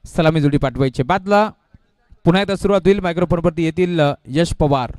सलामी जोडी पाठवायची बादला पुन्हा एकदा सुरुवात होईल. मायक्रोफोनवरती येतील यश पवार.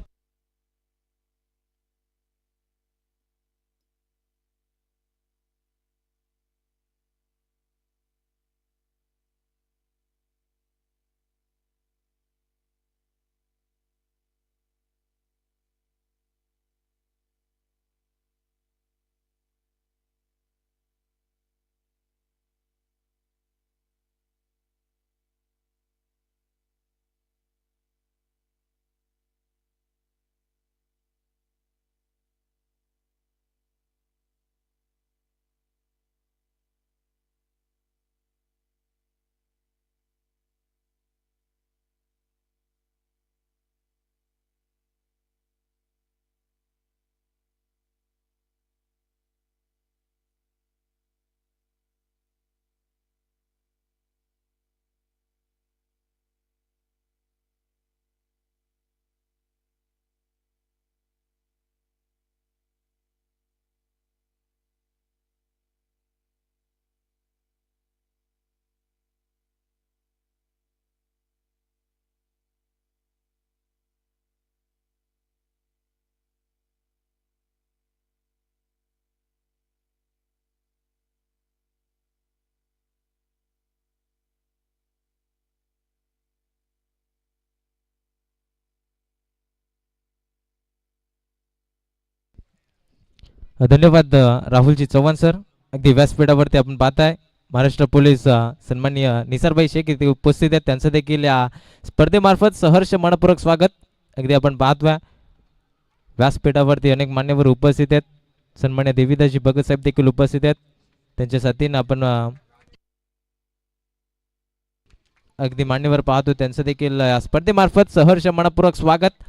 धन्यवाद राहुलजी चव्हाण सर. अगदी व्यासपीठावरती आपण पाहताय महाराष्ट्र पोलीस सन्माननीय निसारभाई शेख इथे उपस्थित आहेत. त्यांचं देखील या स्पर्धेमार्फत सहर्ष मनपूर्वक स्वागत. अगदी आपण पाहतोय व्यासपीठावरती अनेक मान्यवर उपस्थित आहेत. सन्मान्य देवीदासजी भगत साहेब देखील उपस्थित आहेत. त्यांच्या साथीनं आपण अगदी मान्यवर पाहतो त्यांचं देखील या स्पर्धेमार्फत सहर्ष मनपूर्वक स्वागत.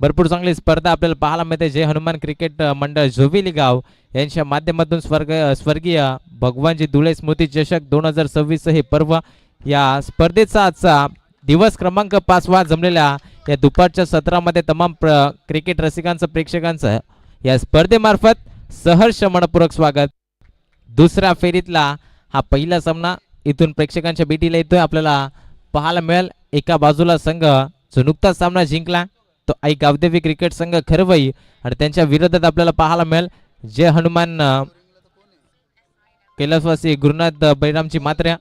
भरपूर चांगली स्पर्धा आपल्याला पाहायला मिळते. जय हनुमान क्रिकेट मंडळ झोविली गाव यांच्या माध्यमातून स्वर्गीय भगवानजी धुळे स्मृती चषक 2026 हे पर्व या स्पर्धेचा आजचा दिवस क्रमांक 5वा जमलेल्या या दुपारच्या सत्रामध्ये तमाम क्रिकेट रसिकांचं प्रेक्षकांचं या स्पर्धेमार्फत सहर्ष मनपूर्वक स्वागत. दुसऱ्या फेरीतला हा पहिला सामना इथून प्रेक्षकांच्या भेटीला येतोय. आपल्याला पाहायला मिळेल एका बाजूला संघ जो नुकताच सामना जिंकला तो आई गावदेवी क्रिकेट संघ खरवई आणि त्यांच्या विरोधात आपल्याला पाहायला मिळेल जय हनुमान कैलासवासी गुरुनाथ बैरामची मात्र्या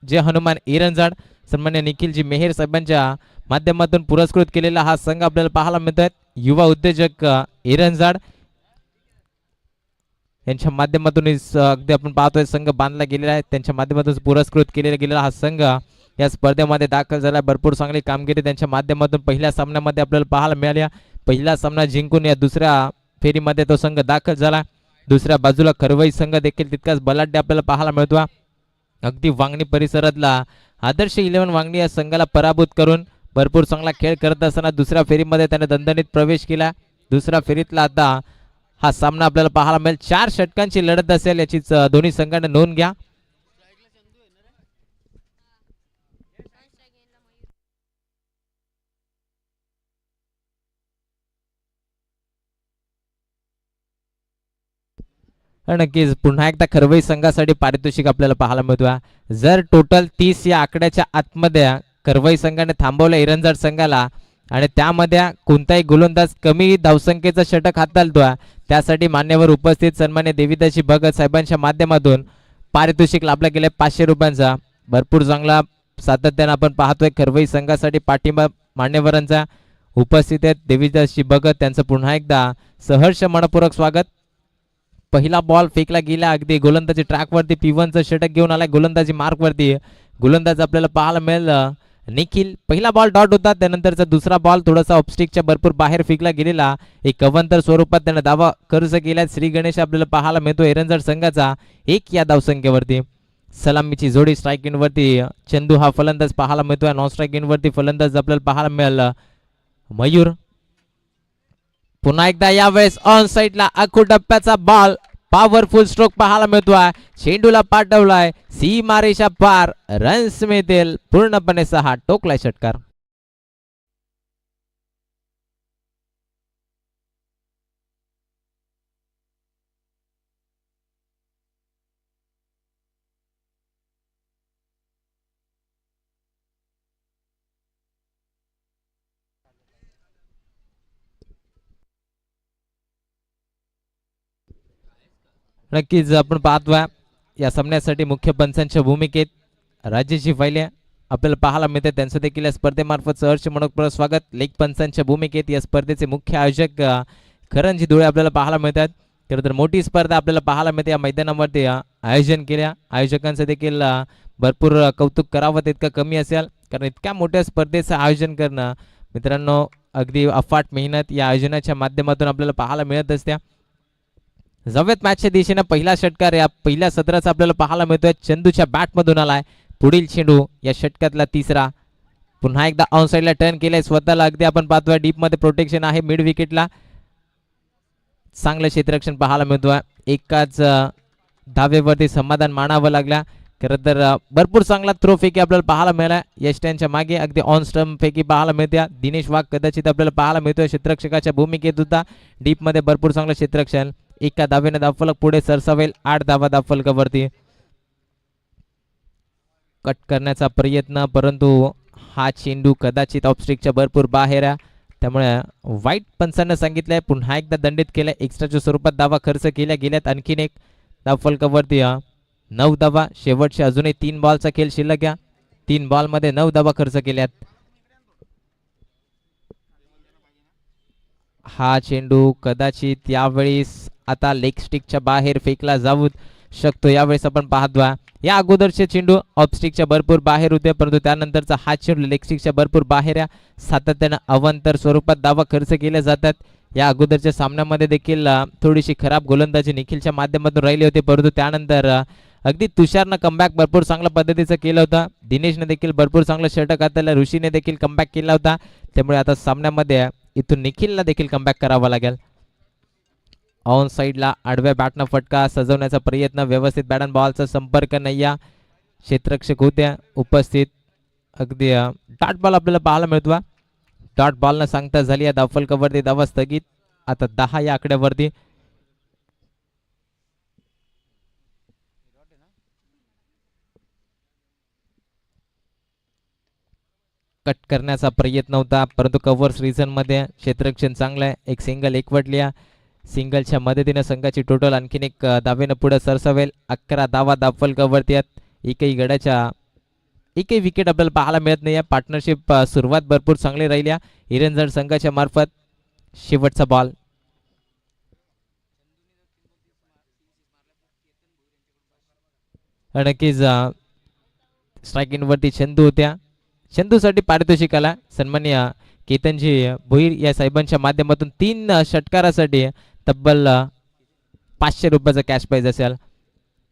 जय हनुमान एरंजाड सन्मान्य निखिलजी मेहेर साहेबांच्या माध्यमातून पुरस्कृत केलेला हा संघ आपल्याला पाहायला मिळतोय. युवा उद्योजक एरंजाड यांच्या माध्यमातून अगदी आपण पाहतोय संघ बांधला गेलेला आहे. त्यांच्या माध्यमातून पुरस्कृत केलेला गेलेला हा संघ या स्पर्धेमध्ये दाखल झाला. भरपूर चांगली कामगिरी त्यांच्या माध्यमातून पहिल्या सामन्यामध्ये आपल्याला पाहायला मिळाली. पहिला सामना जिंकून या दुसऱ्या फेरीमध्ये तो संघ दाखल झाला. दुसऱ्या बाजूला खरवई संघ देखील तितकाच बलाढ्य आपल्याला पाहायला मिळतो. अगदी वांगणी परिसरातला आदर्श 11 वांगणी या संघाला पराभूत करून भरपूर चांगला खेळ करत असताना दुसऱ्या फेरीमध्ये त्याने दणदणीत प्रवेश केला. दुसऱ्या फेरीतला आता हा सामना आपल्याला पाहायला मिळेल. 4 षटकांची लढत असेल याचीच दोन्ही संघाने नोंद घ्या. नक्कीच पुन्हा एकदा खरवई संघासाठी पारितोषिक आपल्याला पाहायला मिळतो. जर टोटल 30 या आकड्याच्या आतमध्ये खरवई संघाने थांबवलं एरंजाड संघाला आणि त्यामध्ये कोणताही गोलंदाज कमी धावसंख्येचं षटक हाताळतो त्यासाठी मान्यवर उपस्थित सन्मान्य देवीदासजी भगत साहेबांच्या माध्यमातून पारितोषिक लाभला गेले 500 रुपयांचा. भरपूर चांगला सातत्यानं आपण पाहतोय खरवई संघासाठी पाठिंबा मान्यवरांचा उपस्थित आहेत. देवीदासजी भगत त्यांचं पुन्हा एकदा सहर्ष मनपूर्वक स्वागत. पहिला बॉल फेकला गेला अगदी गोलंदाजी ट्रॅकवरती P1चं षटक घेऊन आलाय गोलंदाजी मार्कवरती. गोलंदाज आपल्याला पाहायला मिळेल निखिल. पहिला बॉल डॉट होता त्यानंतरचा दुसरा बॉल थोडासा ऑफस्टिकच्या भरपूर बाहेर फेकला गेलेला. एक कवंतर स्वरूपात त्याने दावा कर्ज केला. श्री गणेश आपल्याला पाहायला मिळतो एरंजाड संघाचा 1 या धावसंख्येवरती. सलामीची जोडी स्ट्राईक इनवरती चंदू हा फलंदाज पाहायला मिळतोय. नॉन स्ट्राईक इनवरती फलंदाज आपल्याला पाहायला मिळेल मयूर. पुन्हा एकदा यावेळेस ऑन साइडला आखू टप्प्याचा बॉल पॉवरफुल स्ट्रोक पाहायला मिळतोय. चेंडूला पाठवलाय सीमारेषा पार. रन्स मिळतील पूर्णपणे 6. टोकलाय षटकार. नक्कीच आपण पाहतोय या सामन्यासाठी मुख्य पंचांच्या भूमिकेत राजेशी फायले आपल्याला पाहायला मिळते. त्यांचं देखील या स्पर्धेमार्फत सहर्ष मनोपूर्वक स्वागत. लेख पंचांच्या भूमिकेत या स्पर्धेचे मुख्य आयोजक खरंजी धुळे आपल्याला पाहायला मिळतात. खरं तर मोठी स्पर्धा आपल्याला पाहायला मिळते या मैदानावरती आयोजन केल्या आयोजकांचं देखील भरपूर कौतुक करावं तितकं कमी असेल, कारण इतक्या मोठ्या स्पर्धेचं आयोजन करणं मित्रांनो अगदी अफाट मेहनत या आयोजनाच्या माध्यमातून आपल्याला पाहायला मिळत असते. जव्यात मॅचच्या दिशेने पहिला षटकार या पहिल्या सत्राचा आपल्याला पाहायला मिळतोय. चंदूच्या बॅटमधून आलाय पुढील चेंडू या षटकातला तिसरा. पुन्हा एकदा ऑन साईडला टर्न केलाय स्वतःला. अगदी आपण पाहतोय डीप मध्ये प्रोटेक्शन आहे मिड विकेटला. चांगलं क्षेत्ररक्षण पाहायला मिळतोय. एकाच धावेवरती समाधान मानावं लागला. खरं तर भरपूर चांगला थ्रो फेकी आपल्याला पाहायला मिळाला. यष्ट्यांच्या मागे अगदी ऑन स्टंप फेकी पाहायला मिळते. दिनेश वाघ कदाचित आपल्याला पाहायला मिळतोय क्षेत्ररक्षकाच्या भूमिकेत होता. डीप मध्ये भरपूर चांगलं क्षेत्ररक्षण. एका धावेने धावफलक पुढे सरसावेल. 8 धावा धावफलकावरती. कट करण्याचा प्रयत्न, परंतु हा चेंडू कदाचित ऑफस्ट्रिकच्या भरपूर बाहेर आहे, त्यामुळे वाईट पंचांना सांगितलंय पुन्हा एकदा दंडित केलंय. एक्स्ट्राच्या स्वरूपात धावा खर्च केल्या गेल्यात. आणखीन एक धावफलकावरती 9 धावा. शेवटचे अजूनही 3 बॉलचा खेळ शिल्लक आहे. 3 बॉलमध्ये 9 धावा खर्च केल्यात. हा चेंडू कदाचित यावेळेस आता लेग स्टिकच्या बाहेर फेकला जाऊ शकतो. यावेळेस आपण पाहतोय या अगोदरचे चेंडू ऑफस्टिकच्या भरपूर बाहेर होते, परंतु त्यानंतरचा हा चेंडू लेग स्टिकच्या भरपूर बाहेर आहे. सातत्यानं अवांतर स्वरूपात धावा खर्च केल्या जातात. या अगोदरच्या सामन्यामध्ये देखील थोडीशी खराब गोलंदाजी निखिलच्या माध्यमातून राहिली होती, परंतु त्यानंतर अगदी तुषारनं कमबॅक भरपूर चांगल्या पद्धतीचं केलं होतं. दिनेशने देखील भरपूर चांगलं षटक हाताळलं. ऋषीने देखील कमबॅक केला होता. त्यामुळे आता सामन्यामध्ये इथून निखिलला देखील कमबॅक करावा लागेल. ऑन साईडला आडव्या बॅटनं फटका सजवण्याचा प्रयत्न. व्यवस्थित बॅट अँड बॉलचा संपर्क नाही. या क्षेत्ररक्षक होत्या उपस्थित. अगदी डॉट बॉल आपल्याला पाहायला मिळतो. डॉट बॉलनं सांगता झाली या धावफलकावरती धावा स्थगित. आता 10 या आकड्यावरती. कट करण्याचा प्रयत्न होता, परंतु कव्हर्स रिझन मध्ये क्षेत्ररक्षण चांगलं आहे. एक सिंगल एकवटली. सिंगलच्या मदतीने संघाची टोटल आणखीन एक धावेनं पुढे सरसावेल. 11 धावा धावफलकावरती आहेत. एकही गड्याच्या एकही विकेट आपल्याला पाहायला मिळत नाही. पार्टनरशिप सुरुवात भरपूर चांगली राहिली इरंजड संघाच्या मार्फत. शेवटचा बॉल. नक्कीच स्ट्रायकिंग वरती चंदू होत्या. चंदूसाठी पारितोषिक आला सन्मान्य केतनजी भोईर या साहेबांच्या माध्यमातून 3 षटकारासाठी तब्बल 500 रुपयाचा कॅश प्राइज असेल.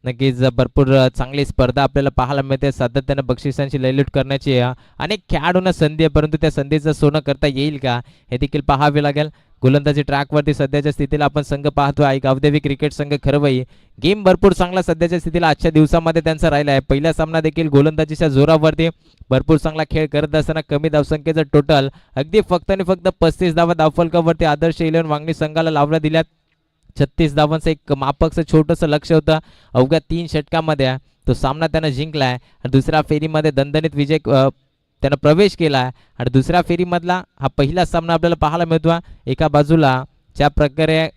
नक्कीच भरपूर चांगली स्पर्धा आपल्याला पाहायला मिळते. सातत्यानं बक्षिसांची लयलूट करण्याची अनेक खेळाडूंना संधी आहे, परंतु त्या संधीचं सोनं करता येईल का हे देखील पाहावे लागेल. गोलंदाजी ट्रॅकवरती सध्याच्या स्थितीला आपण संघ पाहतो आहे गावदेवी क्रिकेट संघ खरवई. गेम भरपूर चांगला सध्याच्या स्थितीला आजच्या दिवसामध्ये त्यांचा राहिला आहे. पहिला सामना देखील गोलंदाजीच्या जोरावरती भरपूर चांगला खेळ करत असताना कमी धावसंख्येचं टोटल अगदी फक्त आणि फक्त 35 धावा धावफलकावरती आदर्श 11 वांगणी संघाला लावल्या दिल्यात. 36 धावांचं एक मापकचं छोटंसं लक्ष होतं. अवघ्या 3 षटकामध्ये तो सामना त्यानं जिंकलाय आणि दुसऱ्या फेरीमध्ये दणदणीत विजय त्यानं प्रवेश केला आणि दुसऱ्या फेरीमधला हा पहिला सामना आपल्याला पाहायला मिळतो. एका बाजूला ज्या प्रकारे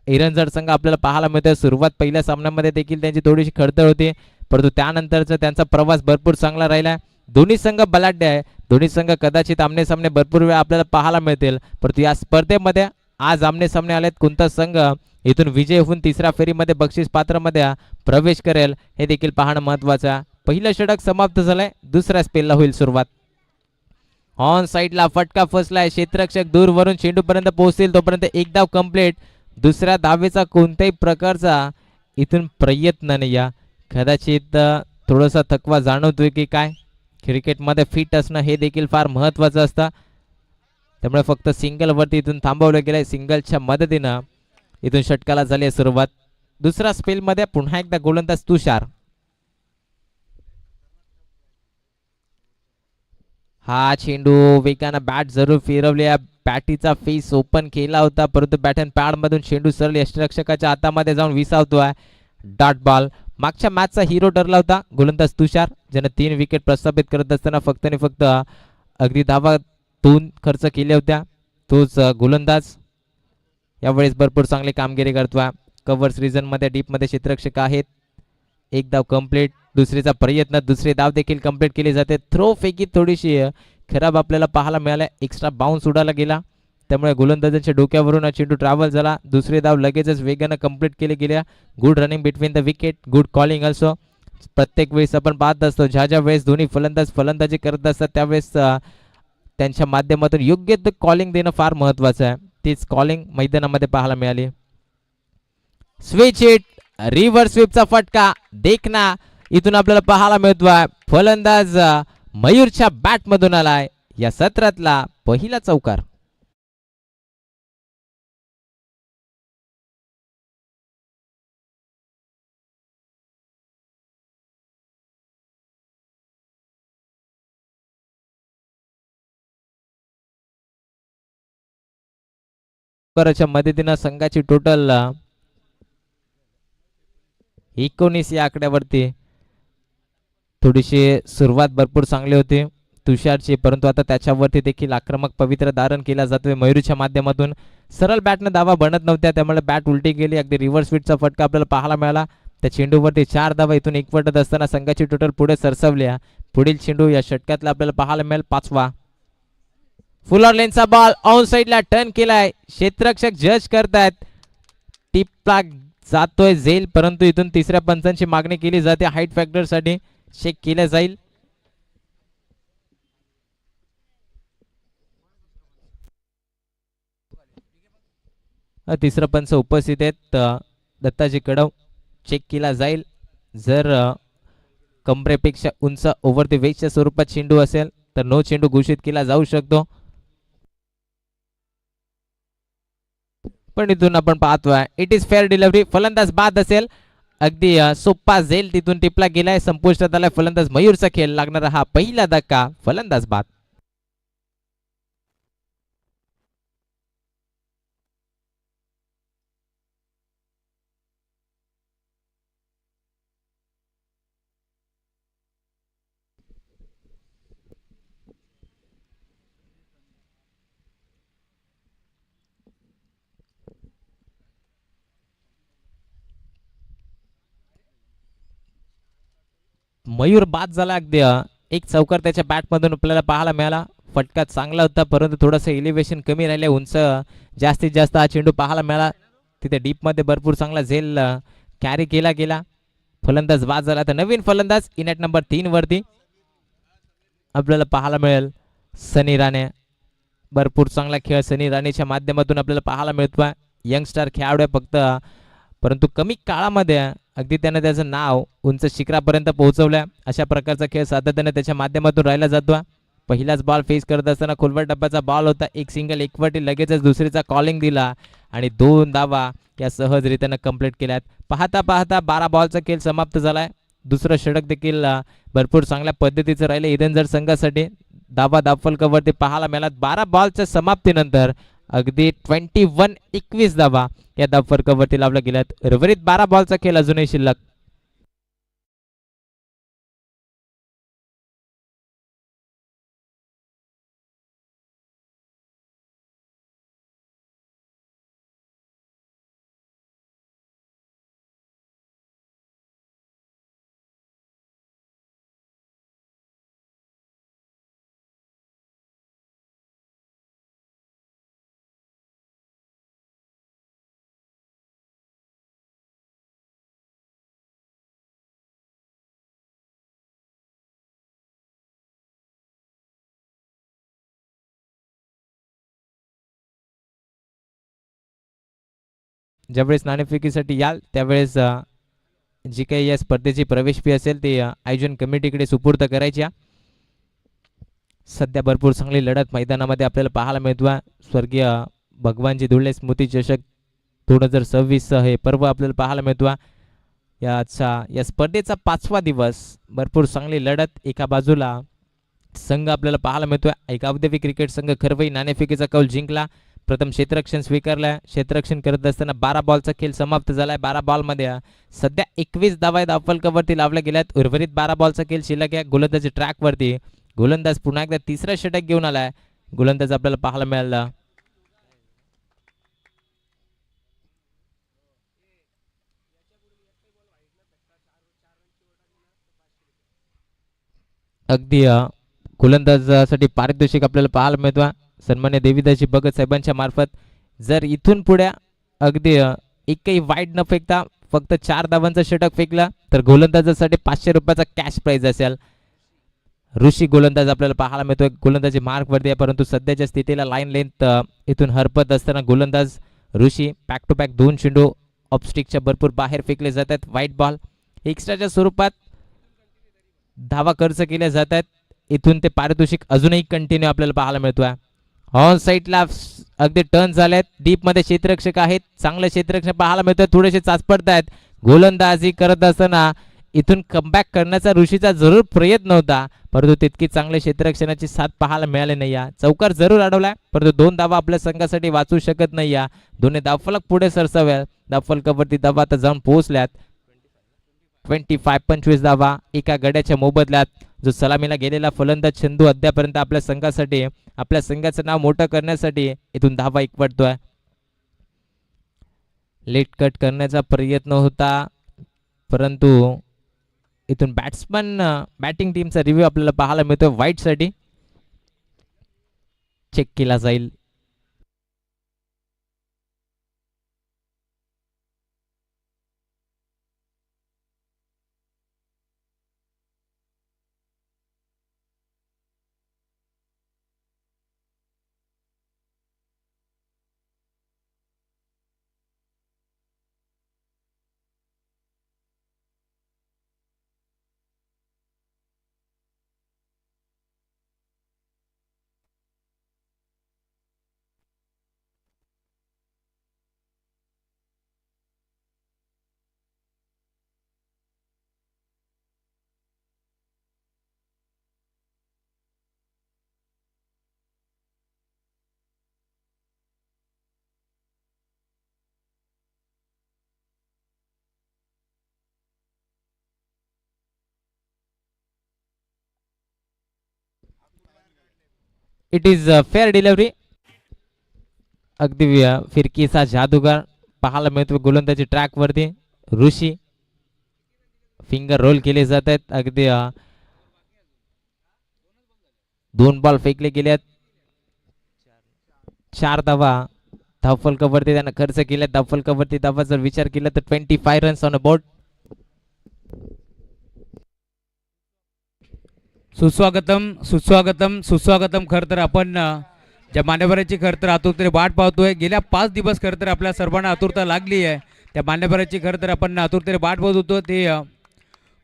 इरंजड संघ आपल्याला पाहायला मिळतोय, सुरुवात पहिल्या सामन्यामध्ये देखील त्यांची थोडीशी खडतळ होती, परंतु त्यानंतरचा त्यांचा प्रवास भरपूर चांगला राहिला. दोन्ही संघ बलाढ्य आहे. दोन्ही संघ कदाचित आमने सामने भरपूर वेळा आपल्याला पाहायला मिळतील, परंतु या स्पर्धेमध्ये आज आमने सामने आलेत. कोणता संघ इथून विजय होऊन तिसऱ्या फेरीमध्ये बक्षीस पात्रामध्ये प्रवेश करेल हे देखील पाहणं महत्वाचं आहे. पहिलं षटक समाप्त झालंय. दुसऱ्या स्पेलला होईल सुरुवात. ऑन साईडला फटका फसलाय. क्षेत्ररक्षक दूरवरून चेंडूपर्यंत पोहोचतील तोपर्यंत एक धाव कंप्लीट. दुसऱ्या धावेचा कोणत्याही प्रकारचा इथून प्रयत्न नाही. कदाचित थोडासा थकवा जाणवतोय की काय. क्रिकेटमध्ये फिट असणं हे देखील फार महत्वाचं असतं, त्यामुळे फक्त सिंगलवरती इथून थांबवलं गेलंय. सिंगलच्या मदतीनं इथून षटकाला झाली सुरुवात. दुसऱ्या स्पेलमध्ये पुन्हा एकदा गोलंदाज तुषार. हा चेंडू वेगानं बॅट जरूर फिरवली. बॅटीचा फेस ओपन केला होता, परंतु बॅट अँड पॅड मधून चेंडू सरळ यष्टिरक्षकाच्या हातामध्ये जाऊन विसावतोय. Dot ball. मागच्या मॅचचा हिरो ठरला होता गोलंदाज तुषार, ज्याने 3 विकेट प्रस्थापित करत असताना फक्त आणि फक्त अगदी धावा 2 खर्च केल्या होत्या. तोच गोलंदाज यावेळेस भरपूर चांगली कामगिरी करतोय. कव्हर्स रिजन मध्ये डीप मध्ये क्षेत्ररक्षक आहेत. एक धाव कंप्लीट. दुसरीचा प्रयत्न, दुसरी धाव देखील कंप्लीट केली जाते. थ्रो फेकी थोडीशी खराब आपल्याला पाहायला मिळाल्या. एक्स्ट्रा बाउन्स उडाला गेला, त्यामुळे गोलंदाजांच्या डोक्यावरून चेंडू ट्रॅव्हल झाला. दुसरी धाव लगेचच वेगानं कंप्लीट केली गेल्या. Good running between the wicket, good calling also. प्रत्येक वेळेस आपण पाहत असतो ज्या वेळेस दोन्ही फलंदाज फलंदाजी करत असतात त्यावेळेस त्यांच्या माध्यमातून योग्य कॉलिंग देणं फार महत्वाचं आहे. तीच कॉलिंग मैदानामध्ये पाहायला मिळाली. स्विच हिट, रिव्हर्स स्वीपचा फटका देखना इथून आपल्याला पाहायला मिळतोय. फलंदाज मयूरच्या बॅट मधून आलाय. या सत्रातला पहिला चौकार. मदतीनं संघाची टोटल 19 या आकड्यावरती. थोडीशी सुरुवात भरपूर चांगली होती तुषारची, परंतु आता त्याच्यावरती देखील आक्रमक पवित्र धारण केला जातोय मयूरच्या माध्यमातून. सरळ बॅटनं धावा बनत नव्हत्या, त्यामुळे बॅट उलटी गेली. अगदी रिव्हर्स स्वीटचा फटका आपल्याला पाहायला मिळाला. त्या चेंडूवरती 4 धावा इथून एकवटत असताना संघाची टोटल पुढे सरसवल्या. पुढील चेंडू या षटकातला आपल्याला पाहायला मिळेल 5वा. फुल ऑन लेनचा बॉल ऑन साइडला टर्न केलाय. क्षेत्ररक्षक जज करतायत. टिपला जातोय झेल, परंतु इथून तिसऱ्या पंचांची मागणी केली जाते. हाईट फॅक्टर साठी चेक केलं जाईल. तिसरा पंच उपस्थित आहेत. दत्ताजी कडव चेक केला जाईल. जर कमरेपेक्षा उंच ओव्हर द वेजच्या स्वरूपात चेंडू असेल तर नो चेंडू घोषित केला जाऊ शकतो. पण इथून आपण पाहतोय इट इज फेअर डिलिव्हरी. फलंदाज बाद असेल. अगदी सोप्पा झेल तिथून टिपला गेलाय. संपुष्टात आलाय फलंदाज मयूरचा खेळ. लागणारा हा पहिला धक्का. फलंदाज बाद. मयूर बाद झाला. अगदी एक चौकार त्याच्या बॅट मधून आपल्याला पाहायला मिळाला. फटका चांगला होता, परंतु थोडंसं एलिव्हेशन कमी राहिले. उंच जास्तीत जास्त हा चेंडू पाहायला मिळाला. तिथे डीप मध्ये भरपूर चांगला झेल कॅरी केला गेला. फलंदाज बाद झाला. तर नवीन फलंदाज इनॅट नंबर 3 वरती आपल्याला पाहायला मिळेल सनी राणे. भरपूर चांगला खेळ सनी राणेच्या माध्यमातून आपल्याला पाहायला मिळतोय. यंगस्टर खेळाडू फक्त, परंतु कमी काळामध्ये अगदी त्यानं त्याचं नाव उंच शिखरापर्यंत पोहोचवलं. अशा प्रकारचा खेळ सातत्याने त्याच्या माध्यमातून राहिला जातो. पहिलाच बॉल फेस करत असताना खोलवर डब्याचा बॉल होता. एक सिंगल एकवटी लगेचच दुसरीचा कॉलिंग दिला आणि 2 धावा या सहजरित्यानं कंप्लीट केल्यात. पाहता पाहता 12 बॉलचा खेळ समाप्त झालाय. दुसरं षटक देखील भरपूर चांगल्या पद्धतीचं राहिलं इरंजर संघासाठी. धावा धावफलकावरती पाहायला मिळाला. 12 बॉलच्या समाप्तीनंतर अगदी 21 धावा या धावफलकावरती लावल्या गेल्यात. उर्वरित 12 बॉलचा खेळ अजूनही शिल्लक. ज्यावेळेस नाणेफेकीसाठी याल त्यावेळेस जी काही या स्पर्धेची प्रवेश फी असेल ती आयोजन कमिटीकडे सुपूर्द करायची. सध्या भरपूर चांगली लढत मैदानामध्ये आपल्याला पाहायला मिळतोय. स्वर्गीय भगवानजी धुळे स्मृती चषक 2026 हे पर्व आपल्याला पाहायला मिळतोय. या स्पर्धेचा 5वा दिवस. भरपूर चांगली लढत. एका बाजूला संघ आपल्याला पाहायला मिळतोय एक अवधवी क्रिकेट संघ खरवई नाणेफेकीचा कौल जिंकला. प्रथम क्षेत्ररक्षण स्वीकारलाय. क्षेत्ररक्षण करत असताना 12 बॉलचा खेळ समाप्त झालाय. 12 बॉलमध्ये सध्या 21 धावा धावफलकावरती लावल्या गेल्यात. उर्वरित 12 बॉलचा खेळ शिल्लक आहे. गोलंदाजी ट्रॅक वरती. गोलंदाज पुन्हा एकदा तिसरा षटक घेऊन आलाय. गोलंदाज आपल्याला पाहायला मिळाला अगदी गोलंदाजासाठी पारितोषिक आपल्याला पाहायला मिळतो सन्मान्य देवीदासजी भगत साहेबांच्या मार्फत. जर इथून पुढे अगदी एकही वाईट न फेकता फक्त 4 धावांचा षटक फेकला तर गोलंदाजासाठी 500 रुपयाचा कॅश प्राइज असेल. ऋषी गोलंदाज आपल्याला पाहायला मिळतोय, गोलंदाजी मार्कवरती आहे, परंतु सध्याच्या स्थितीला लाईन लेंथ इथून हरपत असताना गोलंदाज ऋषी बॅक टू बॅक 2 चेंडू ऑफस्टिकच्या भरपूर बाहेर फेकले जात आहेत. व्हाईट बॉल एक्स्ट्राच्या स्वरूपात धावा खर्च केल्या जात आहेत. इथून ते पारितोषिक अजूनही कंटिन्यू आपल्याला पाहायला मिळतोय. ऑन साईडला अगदी टर्न झालेत, डीप मध्ये क्षेत्ररक्षक आहेत, चांगले क्षेत्ररक्षक पाहायला मिळतोय, थोडेसे चाचपडत आहेत. गोलंदाजी करत असताना इथून कमबॅक करण्याचा ऋषीचा जरूर प्रयत्न होता, परंतु तितकी चांगल्या क्षेत्ररक्षणाची साथ पाहायला मिळाली नाही. चौकार जरूर अडवलाय, परंतु 2 धावा आपल्या संघासाठी वाचू शकत नाही. दोन्ही धावफलक पुढे सरसाव्या, धावफलकावरती धावा आता जाऊन पोहोचल्यात. 25 धावा एका गड्याच्या मोबदल्यात. जो सलामीला गेलेला फलंदाज चंदू अद्यापर्यंत आपल्या संघासाठी आपल्या संघाचं नाव मोठं करण्यासाठी इथून धावा एकवटतोय. लेट कट करण्याचा प्रयत्न होता, परंतु इथून बॅट्समन बॅटिंग टीमचा रिव्ह्यू आपल्याला पाहायला मिळतोय. व्हाईट साठी चेक केला जाईल. It is fair delivery. अगदी फिरकीचा जादूगार पाहायला मिळतो गोलंदाजी ट्रॅक वरती. ऋषी फिंगर रोल केले जात आहेत. अगदी 2 बॉल फेकले गेलेत. 4 धावा धावफलकावरती त्यानं खर्च केल्या. धावफलकावरती धावा जर विचार केला तर 25 रन्स ऑन अ बोर्ड. सुस्वागतम सुस्वागतम सुस्वागतम. खरं तर आपण ज्या मान्यवराची खरं तर आतुरतेने वाट पाहतोय, गेल्या 5 दिवस खरं तर आपल्या सर्वांना आतुरता लागली आहे. त्या मान्यवराची खरं तर आपण आतुरतेने वाट पाहत होतो. ते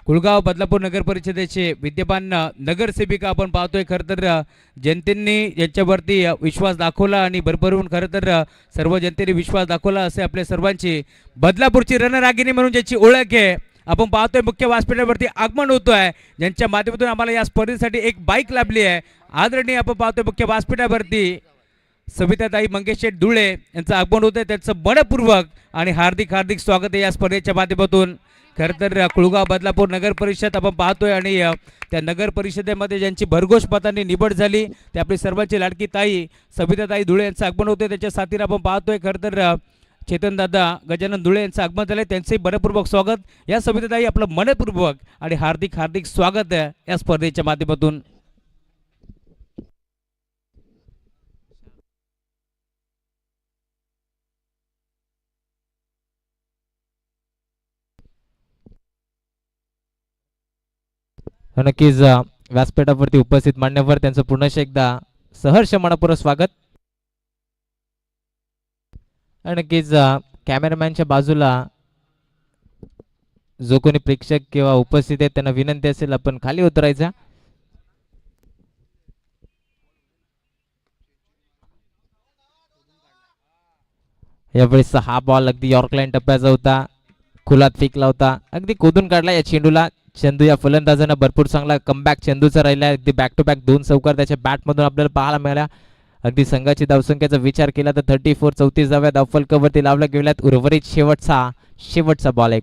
कुळगाव बदलापूर नगर परिषदेचे विद्यमान नगरसेविका आपण पाहतोय. खरं तर जनतेने यांच्यावरती विश्वास दाखवला आणि भरभरून खरं तर सर्व जनतेने विश्वास दाखवला असे आपल्या सर्वांची बदलापूरची रणरागिणी म्हणून ज्याची ओळख आहे आपण पाहतोय. मुख्य व्यासपीठावरती आगमन होतोय, ज्यांच्या माध्यमातून आम्हाला या स्पर्धेसाठी एक बाईक लाभली आहे. आदरणीय आपण पाहतोय मुख्य व्यासपीठावरती सविताताई मंगेश शेठ धुळे यांचं आगमन होतंय. त्यांचं मनपूर्वक आणि हार्दिक हार्दिक स्वागत आहे या स्पर्धेच्या माध्यमातून. खरं तर कुळगाव बदलापूर नगर परिषद आपण पाहतोय आणि त्या नगर परिषदेमध्ये ज्यांची भरघोष मतांनी निवड झाली ते आपली सर्वांची लाडकी ताई सविताताई धुळे यांचं आगमन होते. त्याच्या साथीने आपण पाहतोय खरं तर चेतनदादा गजानन धुळे यांचं आगमन झालं. त्यांचंही मनपूर्वक स्वागत. या सविताताई आपलं मनपूर्वक आणि हार्दिक हार्दिक स्वागत आहे या स्पर्धेच्या माध्यमातून. नक्कीच व्यासपीठावरती उपस्थित मान्यवर त्यांचं पुन्हा एकदा सहर्ष मनपूर्वक स्वागत. नक्कीच कॅमेरामॅनच्या बाजूला जो कोणी प्रेक्षक किंवा उपस्थित आहेत त्यांना विनंती असेल आपण खाली उतरायचा. यावेळेस हा बॉल अगदी यॉर्कलाईन टप्प्याचा होता, खुलात फेकला होता, अगदी खोदून काढला या चेंडूला. चंदू या फलंदाजानं भरपूर चांगला कमबॅक चंदूचा राहिला. अगदी बॅक टू बॅक 2 चौकार त्याच्या बॅटमधून आपल्याला पाहायला मिळाला. अगदी संघाची धावसंख्येचा विचार केला तर 34 धाव्या धावफलकावरती लावल्या गेल्यात. उर्वरित शेवटचा बॉल एक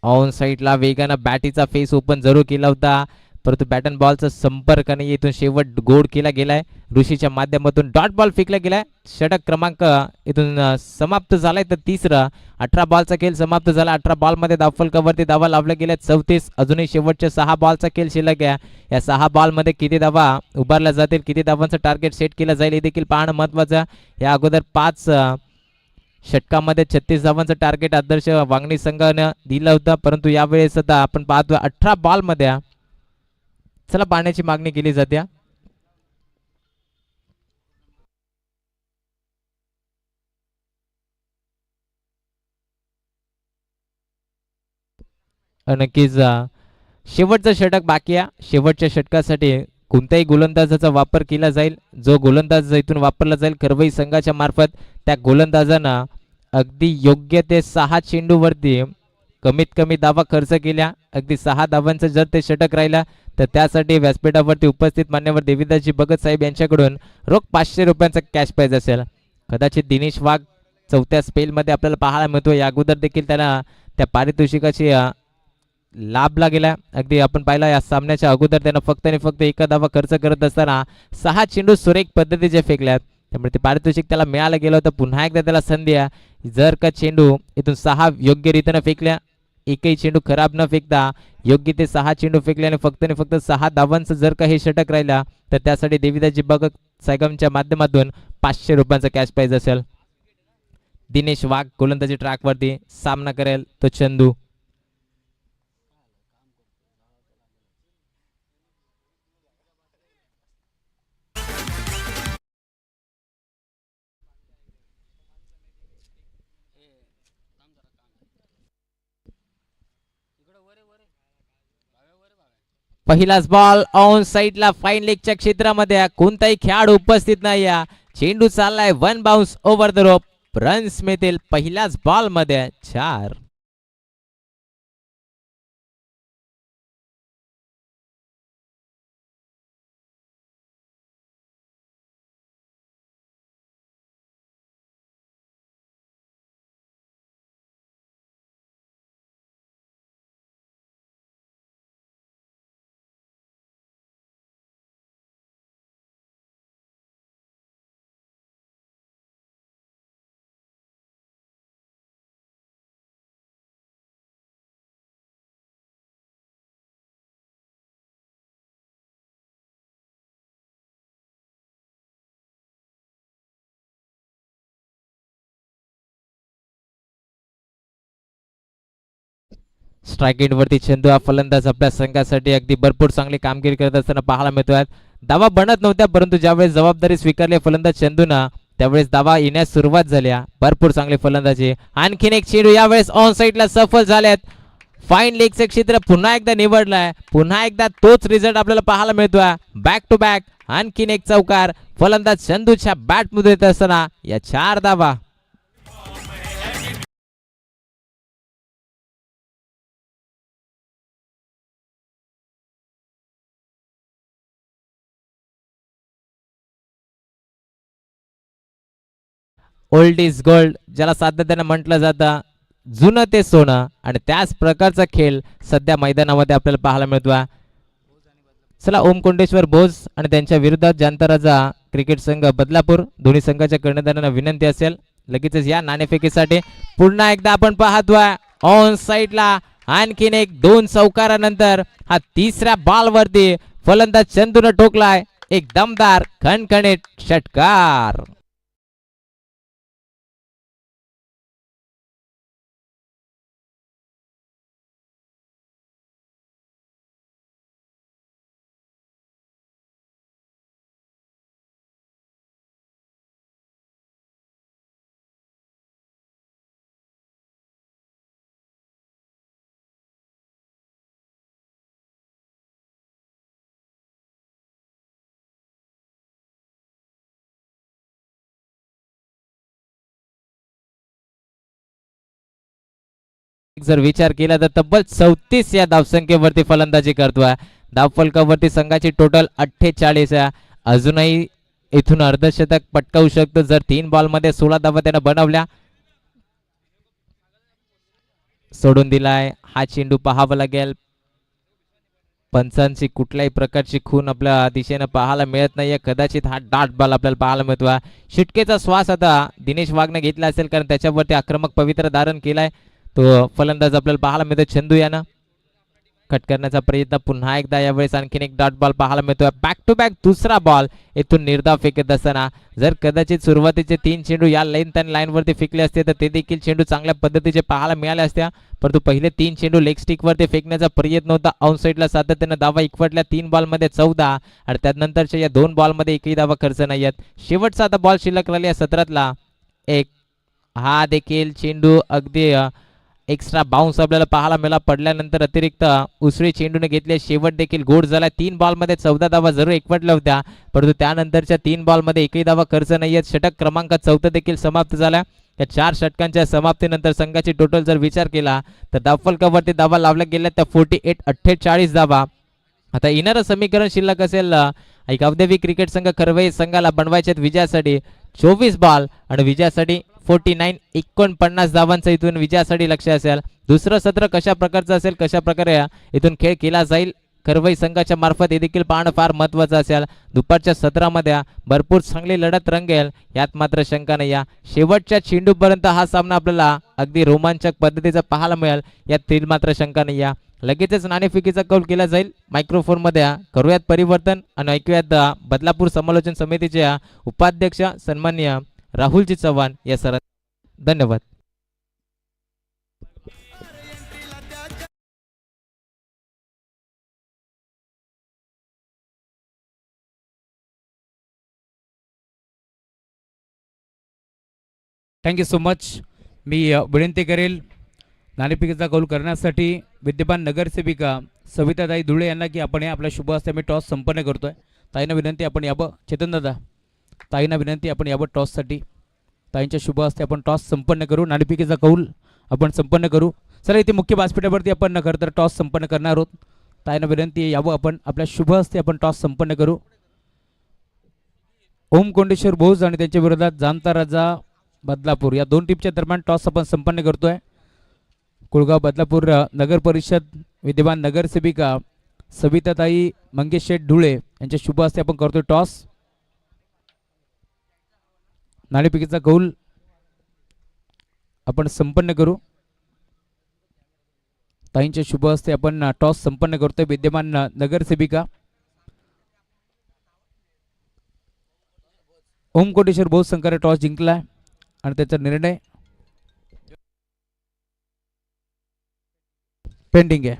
ऑन साईडला वेगानं बॅटीचा फेस ओपन जरूर केला होता, परंतु बॅट अँड बॉलचा संपर्क आणि इथून शेवट गोड केला गेलाय. ऋषीच्या माध्यमातून डॉट बॉल फेकला गेलाय. षटक क्रमांक इथून समाप्त झालाय. तर तिसरा 18 बॉलचा खेळ समाप्त झाला. 18 बॉलमध्ये धावफलकावरती धावा लावल्या गेल्या 34. अजूनही शेवटच्या 6 बॉलचा खेळ शिल्लक आहे. या 6 बॉलमध्ये किती धावा उभारल्या जातील, किती धावांचं टार्गेट सेट केलं जाईल हे देखील पाहणं महत्त्वाचं. या अगोदर 5 षटकामध्ये 36 धावांचं टार्गेट आदर्श वांगणी संघानं दिलं होतं, परंतु यावेळेस आता आपण पाहतो 18 बॉलमध्ये चला पाण्याची मागणी केली जाते. नक्कीच शेवटचं षटक बाकी आहे. शेवटच्या षटकासाठी कोणत्याही गोलंदाजाचा वापर केला जाईल. जो गोलंदाज इथून वापरला जाईल करवई संघाच्या मार्फत, त्या गोलंदाजानं अगदी योग्य ते 6 चेंडूवरती कमीत कमी धावा खर्च केल्या. अगदी 6 धावांचं जर ते षटक राहिला तर त्यासाठी व्यासपीठावरती उपस्थित मान्यवर देवीदासजी भगत साहेब यांच्याकडून रोख 500 रुपयांचा कॅश प्राइज असेल. कदाचित दिनेश वाघ चौथ्या स्पेलमध्ये आपल्याला पाहायला मिळतो. या अगोदर देखील त्याला त्या पारितोषिकाची लाभला गेला. अगदी आपण पाहिला या सामन्याच्या अगोदर त्यानं फक्त आणि फक्त एका धावा खर्च करत असताना 6 चेंडू सुरेख पद्धतीचे फेकल्यात. त्यामुळे ते पारितोषिक त्याला मिळालं गेलं होतं. पुन्हा एकदा त्याला संधी आहे. जर का चेंडू इथून 6 योग्य रीतीनं फेकल्या, एकही चेंडू खराब न फेकता योग्य ते 6 चेंडू फेकले आणि फक्त 6 धावांचं जर का हे षटक राहिला तर त्यासाठी देवीदासजी भगत साहेबांच्या माध्यमातून 500 रुपयांचा कॅश प्राइज असेल. दिनेश वाघ गोलंदाजी ट्रॅकवरती सामना करेल तो चंदू. पहिलाच बॉल ऑन साइडला फाईन लेगच्या क्षेत्रामध्ये कोणताही खेळाडू उपस्थित नाही. चेंडू चाललाय 1 bounce over the rope. Runs मिळतील पहिल्याच बॉल मध्ये 4. स्ट्राईक एंड वरती चंदू हा फलंदाज आपल्या संघासाठी अगदी भरपूर चांगली कामगिरी करत असताना पाहायला मिळतोय. धावा बनत नव्हत्या, परंतु ज्यावेळेस जबाबदारी स्वीकारली फलंदाज चंदूना त्यावेळेस धावा येण्यास सुरुवात झाल्या. भरपूर चांगली फलंदाजी. आणखीन एक चेंडू यावेळेस ऑन साइडला सफल झाल्यात. फाईन लेगचं क्षेत्र पुन्हा एकदा निवडलाय. पुन्हा एकदा तोच रिझल्ट आपल्याला पाहायला मिळतोय. बॅक टू बॅक आणखीन एक चौकार फलंदाज चंदूच्या बॅटमध्ये येत असताना या 4 धावा. ओल्ड इज गोल्ड ज्याला सातत्यानं म्हटलं जातं, जुनं ते सोनं, आणि त्याच प्रकारचा खेळ सध्या मैदानामध्ये आपल्याला पाहायला मिळतोय. चला ओम कोंडेश्वर बोस आणि त्यांच्या विरोधात जांताराजा क्रिकेट संघ बदलापूर दोन्ही संघाच्या कर्णधारांना विनंती असेल लगेचच या नाणेफेकीसाठी. पुन्हा एकदा आपण पाहतोय ऑन साइडला आणखीन एक 2 चौकारानंतर हा तिसऱ्या बॉल वरती फलंदाज चंदून ठोकलाय एक दमदार खणखणीत षटकार. जर विचार केला तर तब्बल 34 या धावसंख्येवरती फलंदाजी करतोय. धावफलकावरती संघाची टोटल 48 आहे. अजूनही इथून अर्धशतक पटकावू शकतो जर 3 बॉल मध्ये 16 धावा त्यानं बनवल्या. सोडून दिलाय हा चेंडू पाहावा लागेल. पंचांची कुठल्याही प्रकारची खून आपल्या दिशेनं पाहायला मिळत नाहीये. कदाचित हा डाट बॉल आपल्याला पाहायला मिळतो. शिटकेचा श्वास आता दिनेश वाघने घेतला असेल, कारण त्याच्यावरती आक्रमक पवित्र धारण केलाय. तो फलंदाज आपल्याला पाहायला मिळतो चंदू यानं. कट करण्याचा प्रयत्न पुन्हा एकदा, यावेळेस आणखीन एक डॉट बॉल पाहायला मिळतोय. बॅक टू बॅक दुसरा बॉल इथून निर्धाव फेकत असताना, जर कदाचित सुरुवातीचे 3 चेंडू या लेंथ आणि लाईन वरती फेकले असते तर ते देखील चेंडू चांगल्या पद्धतीचे पाहायला मिळाले असत्या. परंतु पहिले 3 चेंडू लेग स्टिक वरती फेकण्याचा प्रयत्न होता. ऑन साईडला सातत्याने धावा इकवटल्या. 3 बॉल मध्ये 14 आणि त्यानंतरच्या या 2 बॉल मध्ये एकही धावा खर्च नाहीयेत. शेवटचा आता बॉल शिल्लक राहिला या सत्रातला एक. हा देखील चेंडू अगदी एक्स्ट्रा बाउन्स आपल्याला पाहायला मिळाला. पडल्यानंतर अतिरिक्त उसळी चेंडूने घेतले. शेवट देखील गोड झाला. 3 बॉल मध्ये 14 धावा जरूर एकवटल्या होत्या, परंतु त्यानंतरच्या 3 बॉल मध्ये एकही धावा खर्च नाहीयेत. षटक क्रमांक 14 देखील समाप्त झाला. या 4 षटकांच्या समाप्तीनंतर संघाची टोटल जर विचार केला तर धावफलकावरती धावा लावल्या गेल्या त्या 48 धावा. आता येणारं समीकरण शिल्लक असेल एक अवधवी क्रिकेट संघ खरवई संघाला बनवायचे विजयासाठी 24 बॉल आणि विजयासाठी 49 धावांचं इथून विजयासाठी लक्ष असेल. दुसरं सत्र कशा प्रकारचं असेल, कशा प्रकारे इथून खेळ केला जाईल खरवई संघाच्या मार्फत, हे देखील पाहणं फार महत्वाचं असेल. दुपारच्या सत्रामध्ये भरपूर चांगली लढत रंगेल यात मात्र शंका नाही. शेवटच्या चेंडूपर्यंत हा सामना आपल्याला अगदी रोमांचक पद्धतीचा पाहायला मिळेल यात मात्र शंका नाही. लगेचच नाणेफेकीचा कौल केला जाईल. मायक्रोफोन मध्ये करूयात परिवर्तन आणि ऐकूयात बदलापूर समालोचन समितीचे उपाध्यक्ष सन्माननीय राहुलजी चव्हाण या सर. धन्यवाद. Thank you so much. मी विनंती करेल नाणेफेकीचा कौल करण्यासाठी विद्यमान नगरसेविका सविताताई धुळे यांना की आपण आपल्या शुभ हस्ते मी टॉस संपन्न करतोय. ताईंना विनंती आपण यावं. चेतन दादा, ताईंना विनंती आपण यावं टॉससाठी. ताईंच्या शुभ हस्ते आपण टॉस संपन्न करू. नाणेफेकीचा कौल आपण संपन्न करू. चला इथे मुख्य व्यासपीठावरती आपण खरं तर टॉस संपन्न करणार आहोत. ताईंना विनंती यावं आपण आपल्या शुभ हस्ते आपण टॉस संपन्न करू. ओम कोंडेश्वर भोज आणि त्यांच्या विरोधात जामता राजा बदलापूर या 2 टीमच्या दरम्यान टॉस आपण संपन्न करतोय. कुळगाव बदलापूर नगर परिषद विद्यमान नगरसेविका सविताताई मंगेश शेठ धुळे यांच्या शुभ हस्ते आपण करतोय टॉस. नाणेफेकीचा कौल आपण संपन्न करू. ताईंच्या शुभ हस्ते आपण टॉस संपन्न करतोय. विद्यमान नगरसेविका ओम कोटेश्वर भोज संघाने टॉस जिंकला आणि त्याचा निर्णय पेंडिंग आहे.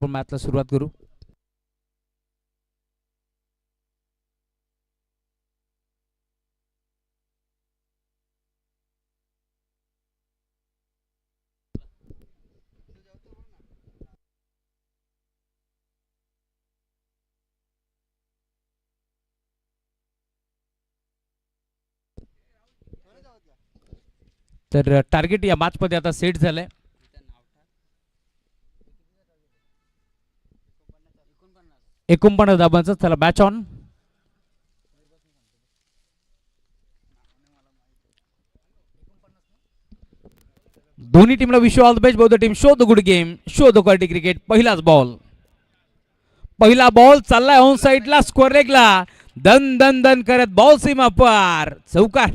आपण मॅचला सुरुवात करू. तर टार्गेट या मॅच मध्ये आता सेट झालंय. 49 धाबांचं. चला मॅच ऑन. दोन्ही टीमला wish all the best. Both the team show the good game, show the quality cricket. पहिला बॉल चाललाय ऑन साइडला, स्क्वेअर लेगला. दन दन दन करत बॉल सीमा पार, चौकार.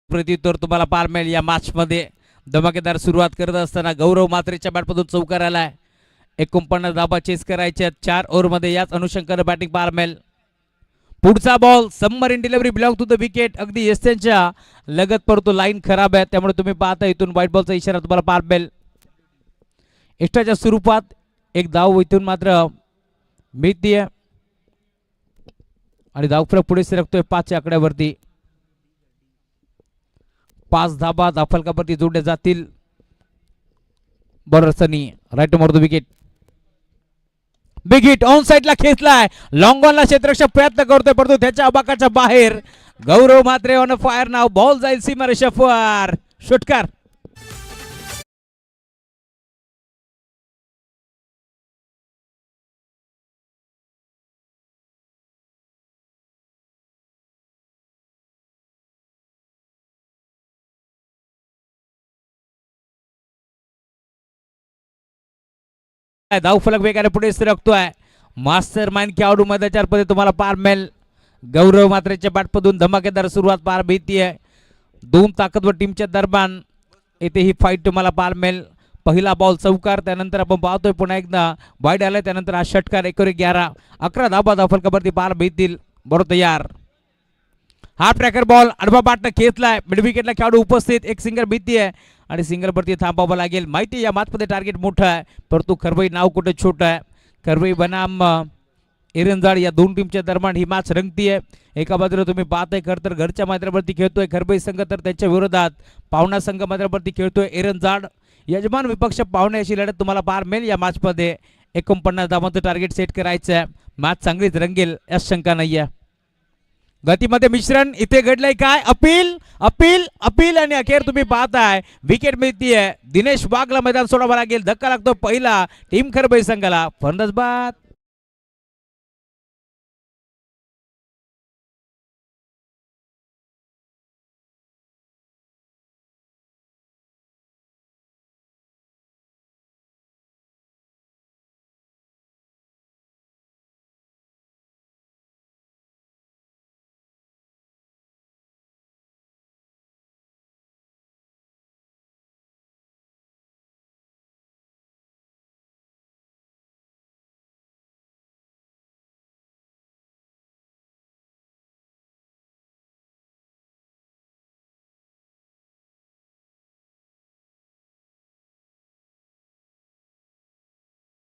प्रत्युत्तर तुम्हाला पार मिळेल या मॅच मध्ये. धमाकेदार सुरुवात करत असताना गौरव मात्रेच्या बॅटमधून चौकार आलाय. 49 धाबा चेस करायच्या 4 ओव्हर मध्ये. याच अनुषंगाने बॅटिंग पार मिळेल. पुढचा ball submarine delivery block to the wicket. अगदी यस्त्यांच्या लगत परंतु लाईन खराब आहे, त्यामुळे तुम्ही पाहता इथून व्हाईट बॉलचा इशारा तुम्हाला पार मिळेल. एक्स्ट्राच्या स्वरूपात एक धाव इथून मात्र मिळतीये आणि धावफलक पुढे सरकतोय 5च्या आकड्यावरती. 5 धाबा धावफलकावरती जोडल्या जातील. Bowler Sunny right more the wicket. Big hit on साइडला खेचलाय. लॉंग ऑनला क्षेत्ररक्षक प्रयत्न करतोय परंतु त्याच्या अबाकाच्या बाहेर. गौरव मात्रे ऑन फायर नाव. बॉल जाईल सीमारेषेवर. षटकार. धावफलक वेगाने पुढे सरकतोय. मास्टर माइंड खेळाडू मैदानाच्या तुम्हाला पार मिळेल. गौरव मात्रेच्या बॅटमधून धमाकेदार सुरुवात पार भीतीये. 2 ताकदवर टीमच्या दरम्यान येथे ही फाईट तुम्हाला पार मिळेल. पहिला बॉल चौकार, त्यानंतर आपण पाहतोय पुन्हा एकदा वाईड आलाय, त्यानंतर हा षटकार. 11 11 धाबा धावफलकावरती पार भीतील. बरोबर तयार. हा ट्रॅकर बॉल आडवा बाटनं खेचलाय. मिड विकेटला खेळाडू उपस्थित. एक सिंगल भीती आहे आणि सिंगल वरती थांबावं लागेल. माहिती या मॅचमध्ये टार्गेट मोठं आहे परंतु खरवई नाव कुठे छोटं आहे. खरवई बनाम एरंजाड या दोन टीमच्या दरम्यान ही मॅच रंगतीये. एका बाजूला तुम्ही पाहताय खरं तर घरच्या मैदानावरती खेळतोय खरवई संघ, तर त्यांच्या विरोधात पाहुणा संघ मैदानावरती खेळतोय एरंजाड. यजमान विपक्ष पाहुणे अशी लढत तुम्हाला पार मिळेल या मॅचमध्ये. 49 धावांचं टार्गेट सेट करायचं आहे. मॅच चांगलीच रंगेल यात शंका नाहीये. गतीमध्ये मिश्रण इथे घडलंय काय. अपील अपील अपील आणि अखेर तुम्ही पाहताय विकेट मिळतीये. दिनेश वाघला मैदान सोडावं लागेल. धक्का लागतो पहिला टीम खरवई संघाला. फलंदाज बाद.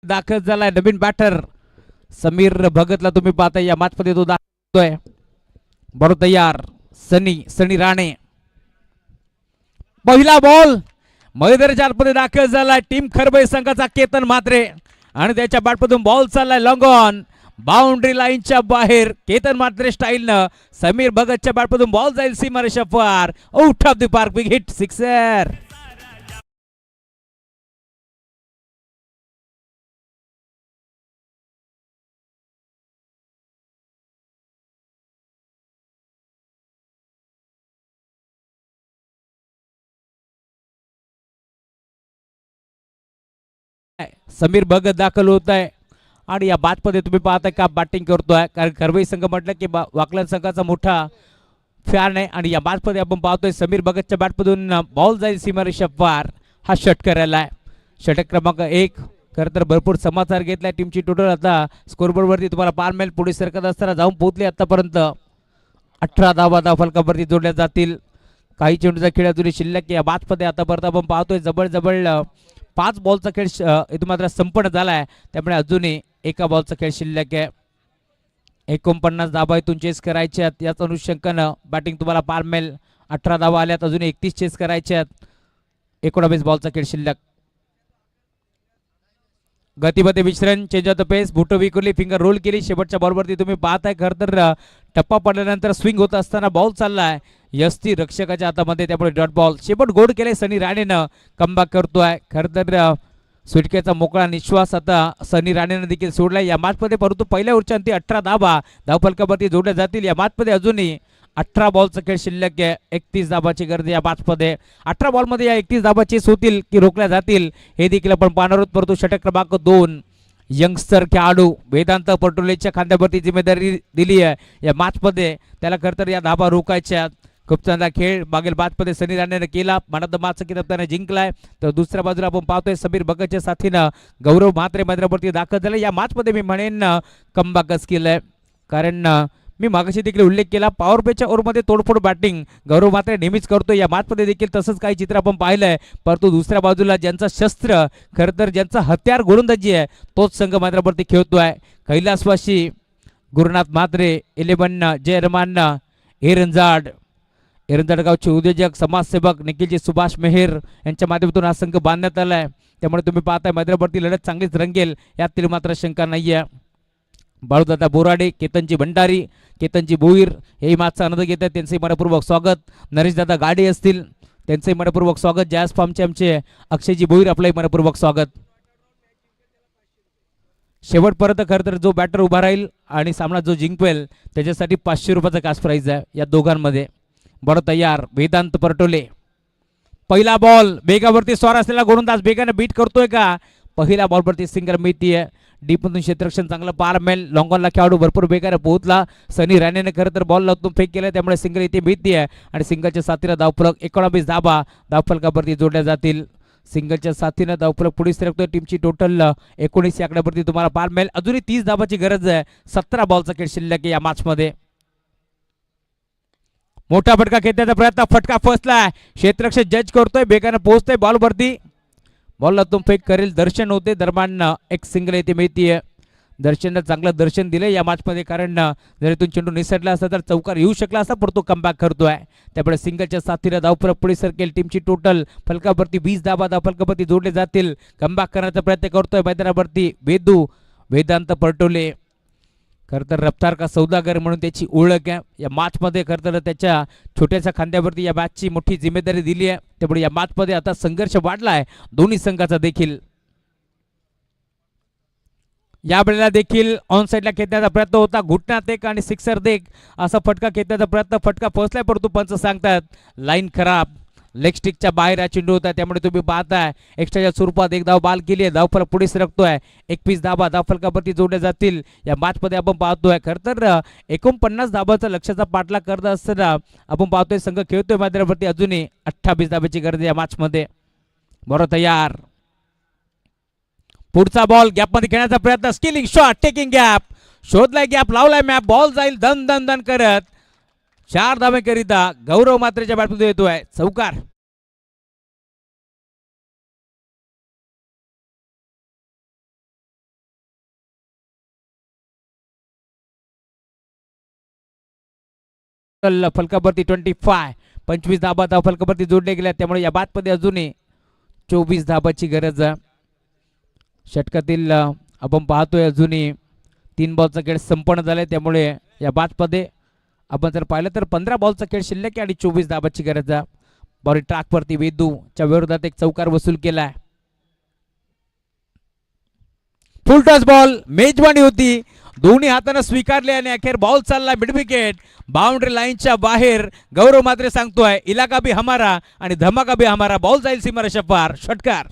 दाखल झालाय नवीन बॅटर समीर भगतला. तुम्ही पाहता या मॅच मध्ये तो दाखवतोय. बरोबर तयार. सनी राणे. पहिला बॉल मैदानाच्या आतमध्ये दाखल झालाय टीम खरवई संघाचा केतन म्हात्रे आणि त्याच्या बॅटमधून बॉल चाललाय लॉंग ऑन. बाउंड्री लाईनच्या बाहेर. केतन म्हात्रे स्टाईलनं समीर भगतच्या बॅटमधून बॉल जाईल सीमारेषा पार. Out of the park. Big hit. Sixer. Sameer Bhagat दाखल होत आहे आणि या बादमध्ये तुम्ही पाहताय का बॅटिंग करतोय, कारण खरवई संघ म्हटलं की वाकलन संघाचा मोठा फॅन आहे आणि या बादमध्ये आपण पाहतोय समीर भगतच्या बॅटमधून बॉल जाईल सीमारेषा पार. हा षटकर आलाय, षटक क्रमांक 1. खरं तर भरपूर समाचार घेतलाय टीमची. टोटल आता स्कोरबोर्डवरती तुम्हाला पार मिळेल. पुढे सरकत असताना जाऊन पोहोचले आतापर्यंत 18 धावा फलकावरती जोडल्या जातील. काही चेंडूचा खेळ अजूनही शिल्लक. या बादमध्ये आतापर्यंत आपण पाहतोय जवळ 5 बॉलचा खेळ इथं मात्र संपन्न झालाय, त्यामुळे अजूनही एका बॉलचा खेळ शिल्लक आहे. 49 धावा इथून चेस करायच्या आहेत. याच अनुषंगानं बॅटिंग तुम्हाला पार मिळेल. 18 धावा आल्यात, अजून 31 चेस करायच्या आहेत. 19 बॉलचा खेळ शिल्लक. गतीमध्ये मिश्रण, चेंज ऑफ द पेस, बुट विखुरली, फिंगर रोल केली. शेवटच्या बॉलवरती तुम्ही पाहताय खरं तर टप्पा पडल्यानंतर स्विंग होत असताना बॉल चाललाय यस्ती रक्षकाच्या हातामध्ये, त्यामुळे डॉट बॉल. शेवट गोड केले सनी राणेनं, कमबॅक करतोय. खरं तर सुटकेचा मोकळा निश्वास आता सनी राणेनं देखील सोडलाय या मॅचमध्ये. परंतु पहिल्या ओव्हरच्या अंती 18 धावा धावफलकावरती जोडल्या जातील. या मॅचमध्ये अजूनही 18 बॉलचा खेळ शिल्लक आहे. 31 धाबाची गरज या मॅचमध्ये. 18 बॉलमध्ये या 31 धाबा चेस होतील की रोखल्या जातील हे देखील आपण पाहणार आहोत. परंतु षटक क्रमांक 2 यंगस्टर खेळाडू वेदांत पटोलेच्या खांद्यावरती जिम्मेदारी दिली आहे या मॅचमध्ये. त्याला खरं तर या धाबा रोखायच्या. खूप चांगला खेळ मागील मॅचमध्ये सनी राणेनं केला. मॅन ऑफ द मॅचचा किताब त्याने जिंकलाय. तर दुसऱ्या बाजूला आपण पाहतोय समीर भगतच्या साथीनं गौरव म्हात्रे मैदानावरती दाखल झाले. या मॅचमध्ये मी म्हणेन कमबॅकच केलंय, कारण मी मागाशी देखील उल्लेख केला पॉवर प्लेच्या ओव्हरमध्ये तोडफोड बॅटिंग गौरव म्हात्रे नेहमीच करतो. या मॅचमध्ये देखील तसंच काही चित्र आपण पाहिलंय. परंतु दुसऱ्या बाजूला ज्यांचा शस्त्र, खरं तर ज्यांचा हत्यार गोलंदाजी आहे, तोच संघ मैदानावरती खेळतोय. कैलासवासी गुरुनाथ म्हात्रे, 11 जय रमान एरंजाड गावचे उद्योजक समाजसेवक निखिलजी सुभाष मेहेर यांच्या माध्यमातून हा संघ बांधण्यात आलाय. त्यामुळे तुम्ही पाहताय मैदानावरती लढत चांगलीच रंगेल, यातील मात्र शंका नाहीये. बाळूदादा बोराडे, केतनजी भंडारी, केतनजी भोईर हेही मॅचचा आनंद घेत आहेत, त्यांचंही मनपूर्वक स्वागत. नरेशदादा गाडे असतील, त्यांचंही मनपूर्वक स्वागत. जॅस फार्मचे आमचे अक्षयजी भोईर, आपलंही मनपूर्वक स्वागत. शेवटपर्यंत खरं तर जो बॅटर उभा राहील आणि सामना जो जिंकवेल त्याच्यासाठी 500 रुपयाचा कॅश प्राईज आहे या दोघांमध्ये. बरं तयार वेदांत परटोले. पहिला बॉल बेगावरती स्वार असलेला गोलंदाज बेगाने बीट करतोय का? पहिल्या बॉलवरती सिंगल मिळतीये. डीपमधून क्षेत्ररक्षण चांगलं पार मिळेल. लॉंगॉनला खेळाडू भरपूर बेगाने पोहोचला. सनी राणेने खरं तर बॉल लावून फेक केला, त्यामुळे सिंगल इथे मिळतीये आणि सिंगलच्या साथीनं धावफलक 19 धाबा धावफलकावरती जोडल्या जातील. सिंगलच्या साथीनं धावफलक पुढे सरकतोय. टीमची टोटल 19 या आकड्यावरती तुम्हाला पार मिळेल. अजूनही 30 धाबाची गरज आहे. 17 बॉलचा खेळ शिल्लक आहे या मॅचमध्ये. मोठा फटका खेळण्याचा प्रयत्न, फटका फसलाय. क्षेत्ररक्षक जज करतोय, बेगाने पोहोचतोय बॉलवरती. बॉलला तो फेक करेल. दर्शन होते दरम्यान एक सिंगल येथे मिळतीये. दर्शननं चांगलं दर्शन दिले या मॅचमध्ये, कारण जर इथून चेंडू निसटला असता तर चौकार येऊ शकला असता, परंतु कमबॅक करतोय. त्यामुळे सिंगलच्या साथीनं धावफलक पुढे सरकेल. टीमची टोटल फलकावरती 20 धाबा धावफलकावरती जोडले जातील. कमबॅक करण्याचा प्रयत्न करतोय मैदानावरती वेदांत परटोले. खरं तर रफ्तार का सौदागर म्हणून त्याची ओळख आहे. या मॅचमध्ये खरं तर त्याच्या छोट्याशा खांद्यावरती या मॅचची मोठी जिम्मेदारी दिली आहे. त्यामुळे या मॅचमध्ये आता संघर्ष वाढला आहे दोन्ही संघाचा देखील. या वेळेला देखील ऑन साईडला खेळण्याचा प्रयत्न होता. घुटण्यात एक आणि सिक्सर देख असा फटका खेळण्याचा प्रयत्न, फटका पोहोचलाय, परंतु पंच सांगतात लाईन खराब. लेग स्टिकच्या बाहेर हा चेंडू होता, त्यामुळे तुम्ही पाहताय एक्स्ट्राच्या स्वरूपात एक धाव बाल केली आहे. धावफलक पुढे सरकतोय. 21 धाबा धावफलकावरती जोडल्या जातील या मॅचमध्ये. आपण पाहतोय खरं तर 49 धाबाचा लक्ष्याचा पाठलाग करत असताना आपण पाहतोय संघ खेळतोय मैदानावरती. अजूनही 28 धाब्याची गरज या मॅचमध्ये. बरं तयार. पुढचा बॉल गॅपमध्ये खेळण्याचा प्रयत्न, स्किलिंग शॉट, टेकिंग गॅप, शोधलाय गॅप, लावलाय मॅप, बॉल जाईल दन दन दन करत. 4 धावेकरिता गौरव म्हात्रेच्या बॅटमध्ये येतोय चौकार. फलकावरती 25 धाबा फलकावरती जोडले गेल्या, त्यामुळे या बादमध्ये अजूनही 24 धाबाची गरज आहे. षटकातील आपण पाहतोय अजूनही 3 बॉलचा खेळ संपन्न झालाय, त्यामुळे या बादमध्ये आपण जर पाहिलं तर 15 बॉलचा खेळ शिल्लक आहे आणि 24 धाबाची गरज आहे. बॉल ट्रॅकवरती वेदूच्या विरोधात एक चौकार वसूल केलाय. फुल टॉस बॉल, मेजवानी होती, दोन्ही हाताने स्वीकारले आणि अखेर बॉल चालला मिड विकेट, बाउंड्री लाईनच्या बाहेर. गौरव म्हात्रे सांगतोय इलाका भी हमारा आणि धमाका भी हमारा. बॉल जाईल सीमारेषा पार. षटकार.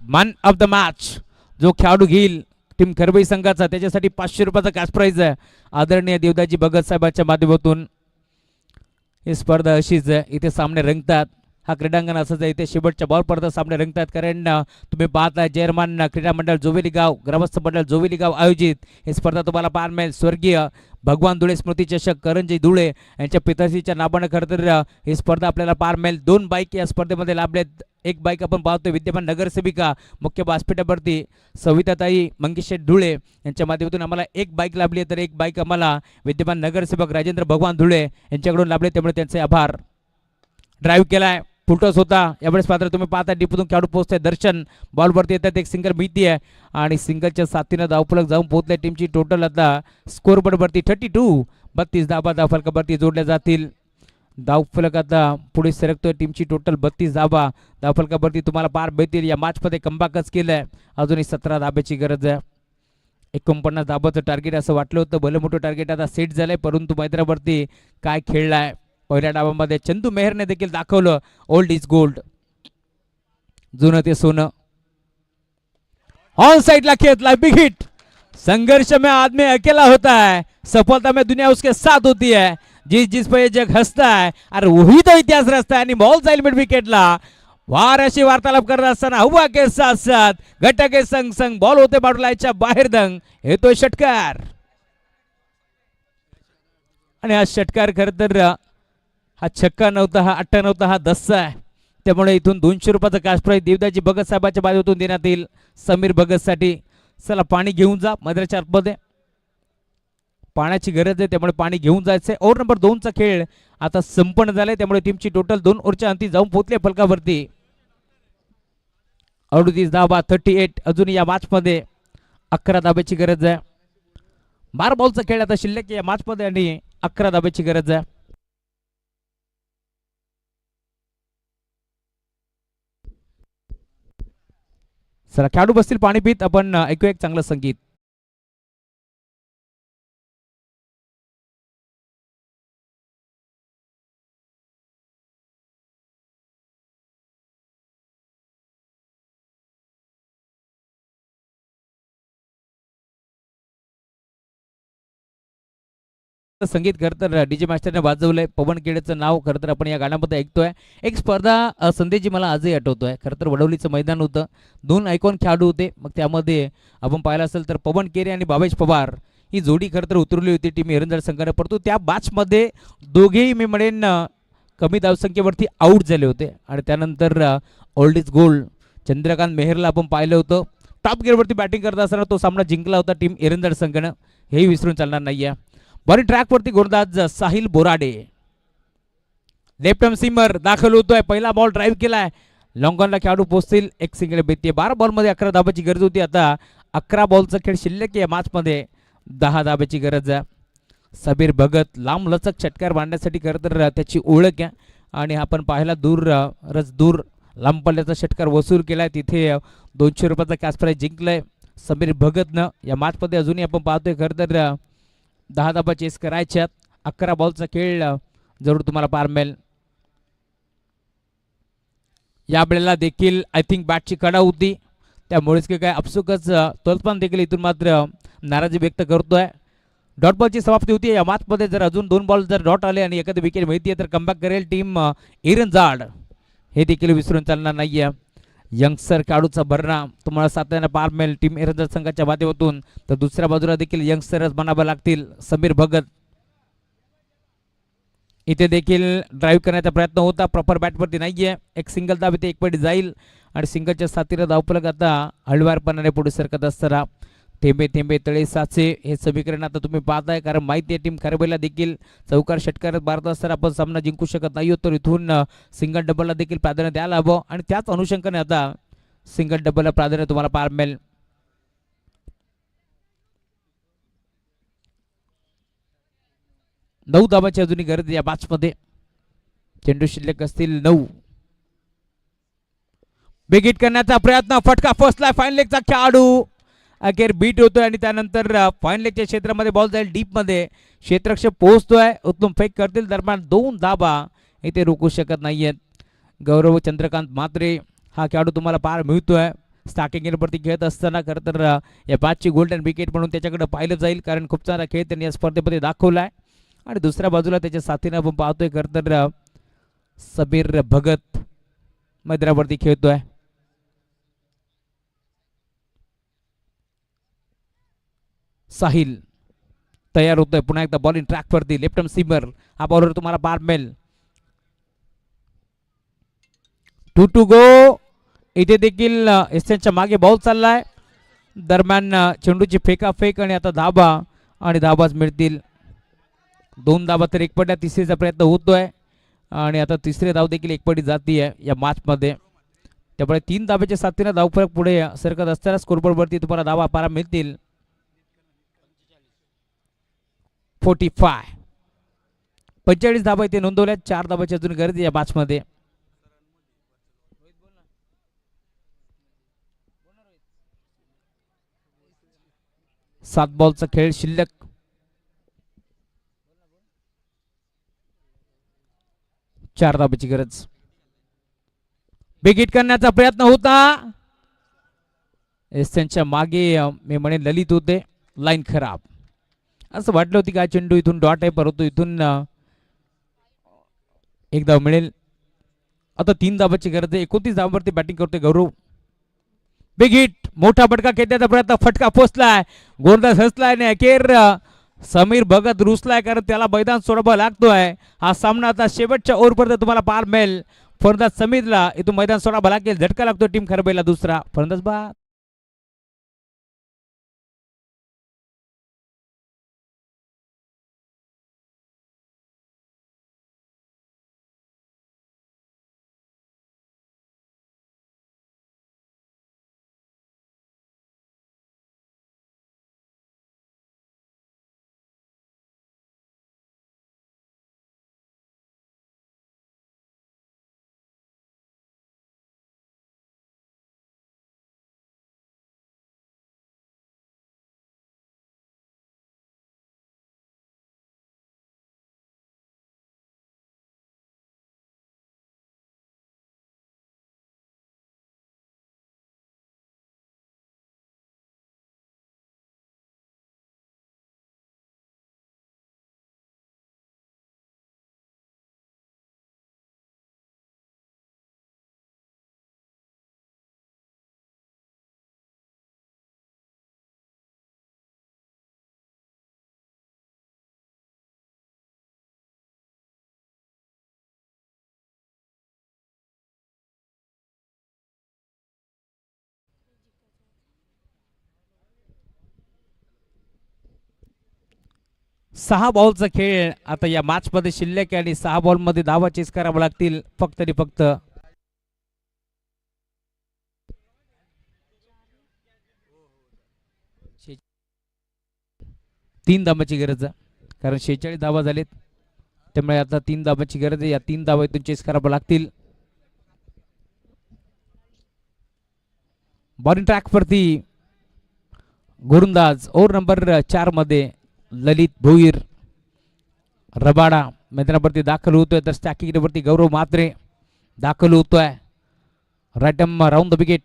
मॅन ऑफ द मॅच जो खेळाडू घेईल टीम खरबई संघाचा त्याच्यासाठी 500 रुपयाचा कॅश प्राइज आहे. आदरणीय देवदाजी भगत साहेबांच्या माध्यमातून ही स्पर्धा अशीच आहे. इथे सामने रंगतात. हा क्रीडांगण असंच आहे. इथे शेवटच्या बॉल पर्यंत सामने रंगतात. कारण तुम्ही पाहताय चेअरमन क्रीडा मंडळ जोवेली गाव ग्रामस्थ मंडळ जोवेली गाव आयोजित ही स्पर्धा तुम्हाला पाहायला मिळेल. स्वर्गीय भगवान धुळे स्मृती चषक करंजी धुळे यांच्या पिताश्रीच्या नावानं खरं तर ही स्पर्धा आपल्याला पाहायला मिळेल. 2 बाईक या स्पर्धेमध्ये लाभलेत. एक बाईक आपण पाहतोय विद्यमान नगरसेविका मुख्य व्यासपीठावरती सविताताई मंगेश धुळे यांच्या माध्यमातून आम्हाला एक बाईक लाभली आहे. तर एक बाईक आम्हाला विद्यमान नगरसेवक राजेंद्र भगवान धुळे यांच्याकडून लाभले. त्यामुळे त्यांचे आभार. ड्राईव्ह केलाय फुटस होता यावेळेस मात्र तुम्ही पाहता डीपमधून खेळाडू पोहोचतोय. दर्शन बॉलवरती येतात. एक सिंगल मिळती आहे आणि सिंगलच्या साथीनं धावफलक जाऊन पोहोचले. टीमची टोटल आता स्कोर बोर्डवरती 32 32 धाबा धावफलकावरती जोडल्या जातील. धावफलक आता पुढे सरकतोय. टीमची टोटल 32 धाबा धावफलकावरती तुम्हाला पार मिळतील. या मॅचमध्ये कमबॅकच केलंय. अजूनही 17 धाब्याची गरज आहे. 49 धाबाचं टार्गेट असं वाटलं होतं. भलं मोठं टार्गेट आता सेट झालंय. परंतु मैदानावरती काय खेळलाय पहिल्या डावामध्ये चंदू मेहरने देखील दाखवलं ओल्ड इज गोल्ड. जुनं ते सोनं. On side Khetla big hit. संघर्ष में आदमी अकेला होता है सफलता में दुनिया उसके साथ होती है. जिस पे जग हसता है अरे वही तो इतिहास रचता है. आणि बॉल जाईल मिड विकेटला. वार अशी वार्तालाप करत असताना हवा के साथ साथ घटक के संग संग बॉल होते बाटलाच्या बाहेर दंग येतोय षटकार. आणि हा षटकार खरं तर हा छक्का नव्हता, हा अट्टा नव्हता, हा दस्सा आहे. त्यामुळे इथून 200 रुपयाचा कॅश प्राइज देवदाजी भगत साहेबांच्या बाजूतून देण्यात येईल समीर भगतसाठी. चला पाणी घेऊन जा मैदानाच्या आतमध्ये. पाण्याची गरज आहे त्यामुळे पाणी घेऊन जायचंय. ओव्हर नंबर 2चा खेळ आता संपन्न झालाय. त्यामुळे टीमची टोटल 2 ओव्हरच्या अंती जाऊन पोहोचले फलकावरती. 38 धाबा 38. अजून या मॅच मध्ये 11 धाब्याची गरज आहे. 12 बॉलचा खेळ आता शिल्लक या मॅच मध्ये आणि 11 धाब्याची गरज आहे. चला खेळाडू बसतील पाणी पित. आपण ऐकूया एक चांगलं संगीत. संगीत खरं तर डीजे मास्टरने वाजवलंय. पवन केडेचं नाव खरं तर आपण या गाण्यामध्ये ऐकतोय. एक स्पर्धा संदेशजी मला आजही आठवतोय. खरं तर वडवलीचं मैदान होतं. 2 आयकॉन खेळाडू होते. मग त्यामध्ये आपण पाहिलं असेल तर पवन केरे आणि भावेश पवार ही जोडी खरं तर उतरली होती टीम एरंजळ संघाने. परंतु त्या मॅचमध्ये दोघेही मी म्हणेन कमी धावसंख्येवरती आऊट झाले होते. आणि त्यानंतर ओल्ड इज गोल्ड चंद्रकांत मेहरला आपण पाहिलं होतं टॉप गिअरवरती बॅटिंग करत असताना तो सामना जिंकला होता टीम एरंजळ संघानं. हेही विसरून चालणार नाहीये. बॉडी ट्रॅक वरती गोलंदाज Sahil Borade. Left arm seamer दाखल होतोय. पहिला बॉल ड्राईव्ह केलाय. लॉंगॉनला खेळाडू पोहोचतील. एक सिंगल बेती. 12 बॉलमध्ये 11 धाब्याची गरज होती. आता 11 बॉलचा खेळ शिल्लक या मॅच मध्ये 10 धाब्याची गरज आहे. सबीर भगत लांब लचक षटकार मारण्यासाठी खरं तर त्याची ओळख आहे. आणि आपण पाहिला दूर लांब पल्ल्याचा षटकार वसूल केलाय. तिथे 200 रुपयाचा कॅश प्राइज जिंकलाय समीर भगतनं. या मॅच मध्ये अजूनही आपण पाहतोय खरं तर 10 धाबा चेस करायच्यात. 11 बॉलचा खेळ जरूर तुम्हाला पार मिळेल. या वेळेला देखील आय थिंक बॅटची कडा होती त्यामुळेच काय अपसुकच तोलपान देखील इथून मात्र नाराजी व्यक्त करतोय. डॉट बॉलची समाप्ती होती या मॅच मध्ये. जर अजून 2 बॉल जर डॉट आले आणि एखादी विकेट मिळते तर कमबॅक करेल टीम एरंजाड. हे देखील विसरून चालणार नाहीये. यंगस्टर खेळाडूचा भरणा तुम्हाला सातत्याने पार मिळेल टीम एरंजळ संघाच्या माध्यमातून. तर दुसऱ्या बाजूला देखील यंगस्टरच बनावे लागतील. समीर भगत इथे देखील ड्राईव्ह करण्याचा प्रयत्न होता. प्रॉपर बॅटवरती नाहीये. एक सिंगल धाव इथे एक पट जाईल आणि सिंगलच्या साथीला धावफलक आता हळवारपणाने पुढे सरकत असताना थेंबे थेंबे तळे साचे हे समीकरण आता तुम्ही पाहताय. कारण माहिती आहे टीम खरबईला देखील चौकार षटकार मारत असताना आपण सामना जिंकू शकत नाही. तर इथून सिंगल डबलला देखील प्राधान्य द्यायला हवं आणि त्याच अनुषंगाने आता सिंगल डबलला प्राधान्य तुम्हाला पार मिळेल. नऊ धाबाची अजूनही गरज या मॅच मध्ये. चेंडू शिल्लक असतील 9. बिग हिट करण्याचा प्रयत्न. फटका फसलाय. फाईन लेगचा खेळाडू अखेर बीट होतोय आणि त्यानंतर फाईन लेगच्या क्षेत्रामध्ये बॉल जाईल डीप मध्ये. क्षेत्ररक्षक पोहोचतोय. उत्तम फेक करतील. दरम्यान 2 धाबा इथे रोखू शकत नाहीयेत. गौरव चंद्रकांत म्हात्रे हा खेळाडू तुम्हाला पार मिळतोय. स्टार्टिंगवरती खेळत असताना खरं तर या मॅचची गोल्डन विकेट म्हणून त्याच्याकडे पाहिलं जाईल, कारण खूप चांगला खेळ त्यांनी या स्पर्धेमध्ये दाखवला आहे. आणि दुसऱ्या बाजूला त्याच्या साथीनं आपण पाहतोय खरं तर समीर भगत मैदानावरती खेळतोय. साहिल तयार होतोय पुन्हा एकदा बॉलिंग ट्रॅक वरती, लेफ्ट आर्म सीमर. हा बॉलर तुम्हाला पार मिळेल. 2 to go. इथे देखील एसच्या मागे बॉल चाललाय. दरम्यान चेंडूची फेकाफेक आणि आता धाबा आणि धाबाच मिळतील. 2 धाबा तर एकपट्या तिसरीचा प्रयत्न होतोय आणि आता तिसरी धाव देखील एकपटी जातीये या मॅच मध्ये. त्यामुळे 3 धाब्याच्या साथीने धावफरक पुढे सरकत असताना स्कोरबोर्ड वरती तुम्हाला धावा पारा मिळतील. 45 धाबा इथे नोंदवल्या. 4 धाबाची अजून गरज या मॅच मध्ये. सात बॉलचा खेळ शिल्लक. चार धाब्याची गरज. बिग हिट करण्याचा प्रयत्न होता. त्यांच्या मागे मी म्हणेन ललित होते. लाईन खराब. असं वाटलं होती का चेंडू इथून डॉट आहे, परंतु इथून एक धाव मिळेल. आता 3 धाबाची गरज आहे. 29 धावांवरती बॅटिंग करतोय गौरव. बिग हिट, मोठा फटका खेळण्याचा प्रयत्न, फटका पोचलाय. गोलंदाज हसलाय नाही. अखेर समीर भगत रुसलाय, कारण त्याला मैदान सोडावं लागतोय. हा सामना आता शेवटच्या ओव्हरपर्यंत तुम्हाला पार मिळेल. फलंदाज समीरला इथून मैदान सोडावं लागेल. झटका लागतो टीम खरबेला. दुसरा फलंदाज बाद. सहा बॉलचा खेळ आता या मॅच मध्ये शिल्लक आहे आणि 6 बॉल मध्ये धावा चेस करावं लागतील फक्त आणि फक्त. तीन धावांची गरज आहे, कारण 46 धावा झालेत. त्यामुळे आता 3 धावांची गरज आहे. या 3 धावा इथून चेस करावं लागतील. बॉलिंग ट्रॅक वरती गोलंदाज ओव्हर नंबर 4 मध्ये ललित भोईर. रबाडा मैदानावरती दाखल होतोय, तर स्टॅकिंग वरती गौरव म्हात्रे दाखल होतोय. Right round the wicket.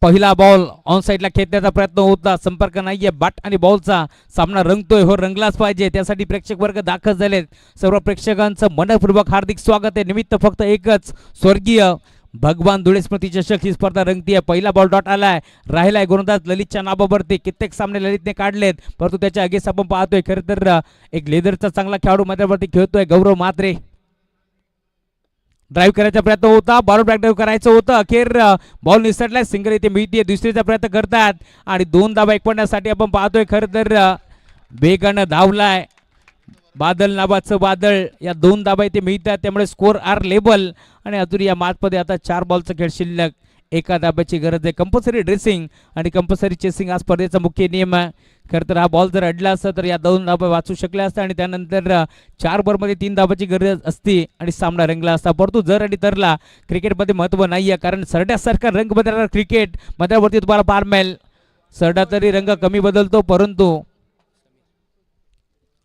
पहिला बॉल ऑन साईडला खेचण्याचा प्रयत्न होता, संपर्क नाहीये. बॅट आणि बॉलचा सामना रंगतोय. हो, रंगलाच पाहिजे. त्यासाठी प्रेक्षक वर्ग दाखल झालेत. सर्व प्रेक्षकांचं मनपूर्वक हार्दिक स्वागत आहे. निमित्त फक्त एकच, स्वर्गीय भगवान धुळे स्मृती चषक ही स्पर्धा रंगतीये. पहिला बॉल डॉट आलाय. राहिलाय गोलंदाज ललितच्या नावावरती. कित्येक सामने ललितने काढलेत, परंतु त्याच्या अगेस आपण पाहतोय खरं तर एक लेदरचा चांगला खेळाडू मैदानावरती खेळतोय गौरव म्हात्रे. ड्राईव्ह करायचा प्रयत्न होता, बॉल बॅक ड्राईव्ह करायचं होतं. अखेर बॉल निसटलाय. सिंगल इथे मिळतीये. दुसरीचा प्रयत्न करतात आणि 2 धावा एकपडण्यासाठी आपण पाहतोय खरं तर वेगानं धावलाय बादल नावाचं बादल. या 2 धावा इथे मिळतात, त्यामुळे स्कोर आर लेबल. आणि अजून या मॅच मध्ये आता 4 बॉलचा खेळ शिल्लक. 1 धाब्याची गरज आहे. कंपल्सरी ड्रेसिंग आणि कंपल्सरी चेसिंग हा स्पर्धेचा मुख्य नियम आहे. खरं तर हा बॉल जर अडला असता तर या 2 धाबा वाचू शकल्या असत्या आणि त्यानंतर 4 बॉलमध्ये 3 धाबाची गरज असती आणि सामना रंगला असता. परंतु जर आणि तरला क्रिकेटमध्ये महत्त्व नाही आहे, कारण सरड्यासारखा रंग बदलणार क्रिकेट मैदानावरती तुम्हाला पार मिळेल. सरडा तरी रंग कमी बदलतो, परंतु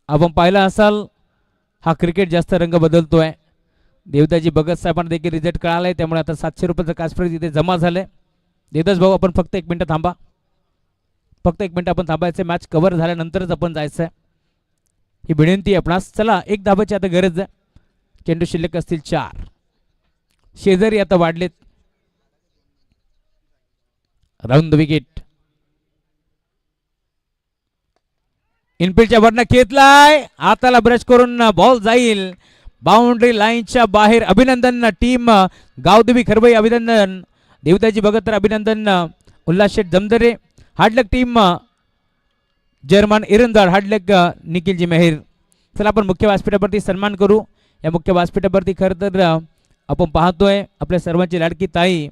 आपण पाहिला असाल हा क्रिकेट जास्त रंग बदलतोय. देवताजी भगत साहेबांना देखील रिझल्ट कळालाय, त्यामुळे आता 700 रुपयाचं कॅश प्राइज इथे जमा झालंय. देवदास भाऊ आपण फक्त 1 मिनिट थांबा, फक्त 1 मिनिट आपण थांबायचं, मॅच कव्हर झाल्यानंतरच आपण जायचं आहे, ही विनंती आहे आपणास. चला एक धाबाची आता गरज आहे, चेंडू शिल्लक असतील 4, शेजारी आता वाढलेत. राऊंड द विकेट, इनफिल्डच्या वरनं खेचलाय, हाताला ब्रश करून बॉल जाईल बाउंड्री लाईनच्या बाहेर. अभिनंदन टीम गावदेवी खरबई, अभिनंदन देवताजी भगत, अभिनंदन उल्हास शेठ जमदरे, हार्डलक टीम जर्मन इरंजाड, हार्डलक निखिलजी मेहर. चला आपण मुख्य व्यासपीठावरती सन्मान करू. या मुख्य व्यासपीठावरती खरं तर आपण पाहतोय आपल्या सर्वांची लाडकी ताई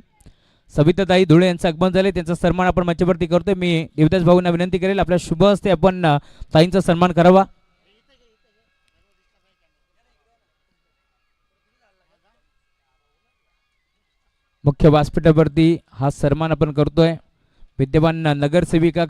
सविताताई धुळे यांचं आगमन झाले, त्यांचा सन्मान आपण मंचावरती करतोय. मी देवदास भाऊंना विनंती करेल आपल्या शुभ हस्ते आपण ताईंचा सन्मान करावा. मुख्य व्यासपीठावरती हा सन्मान आपण करतोय. विद्यमान नगरसेविका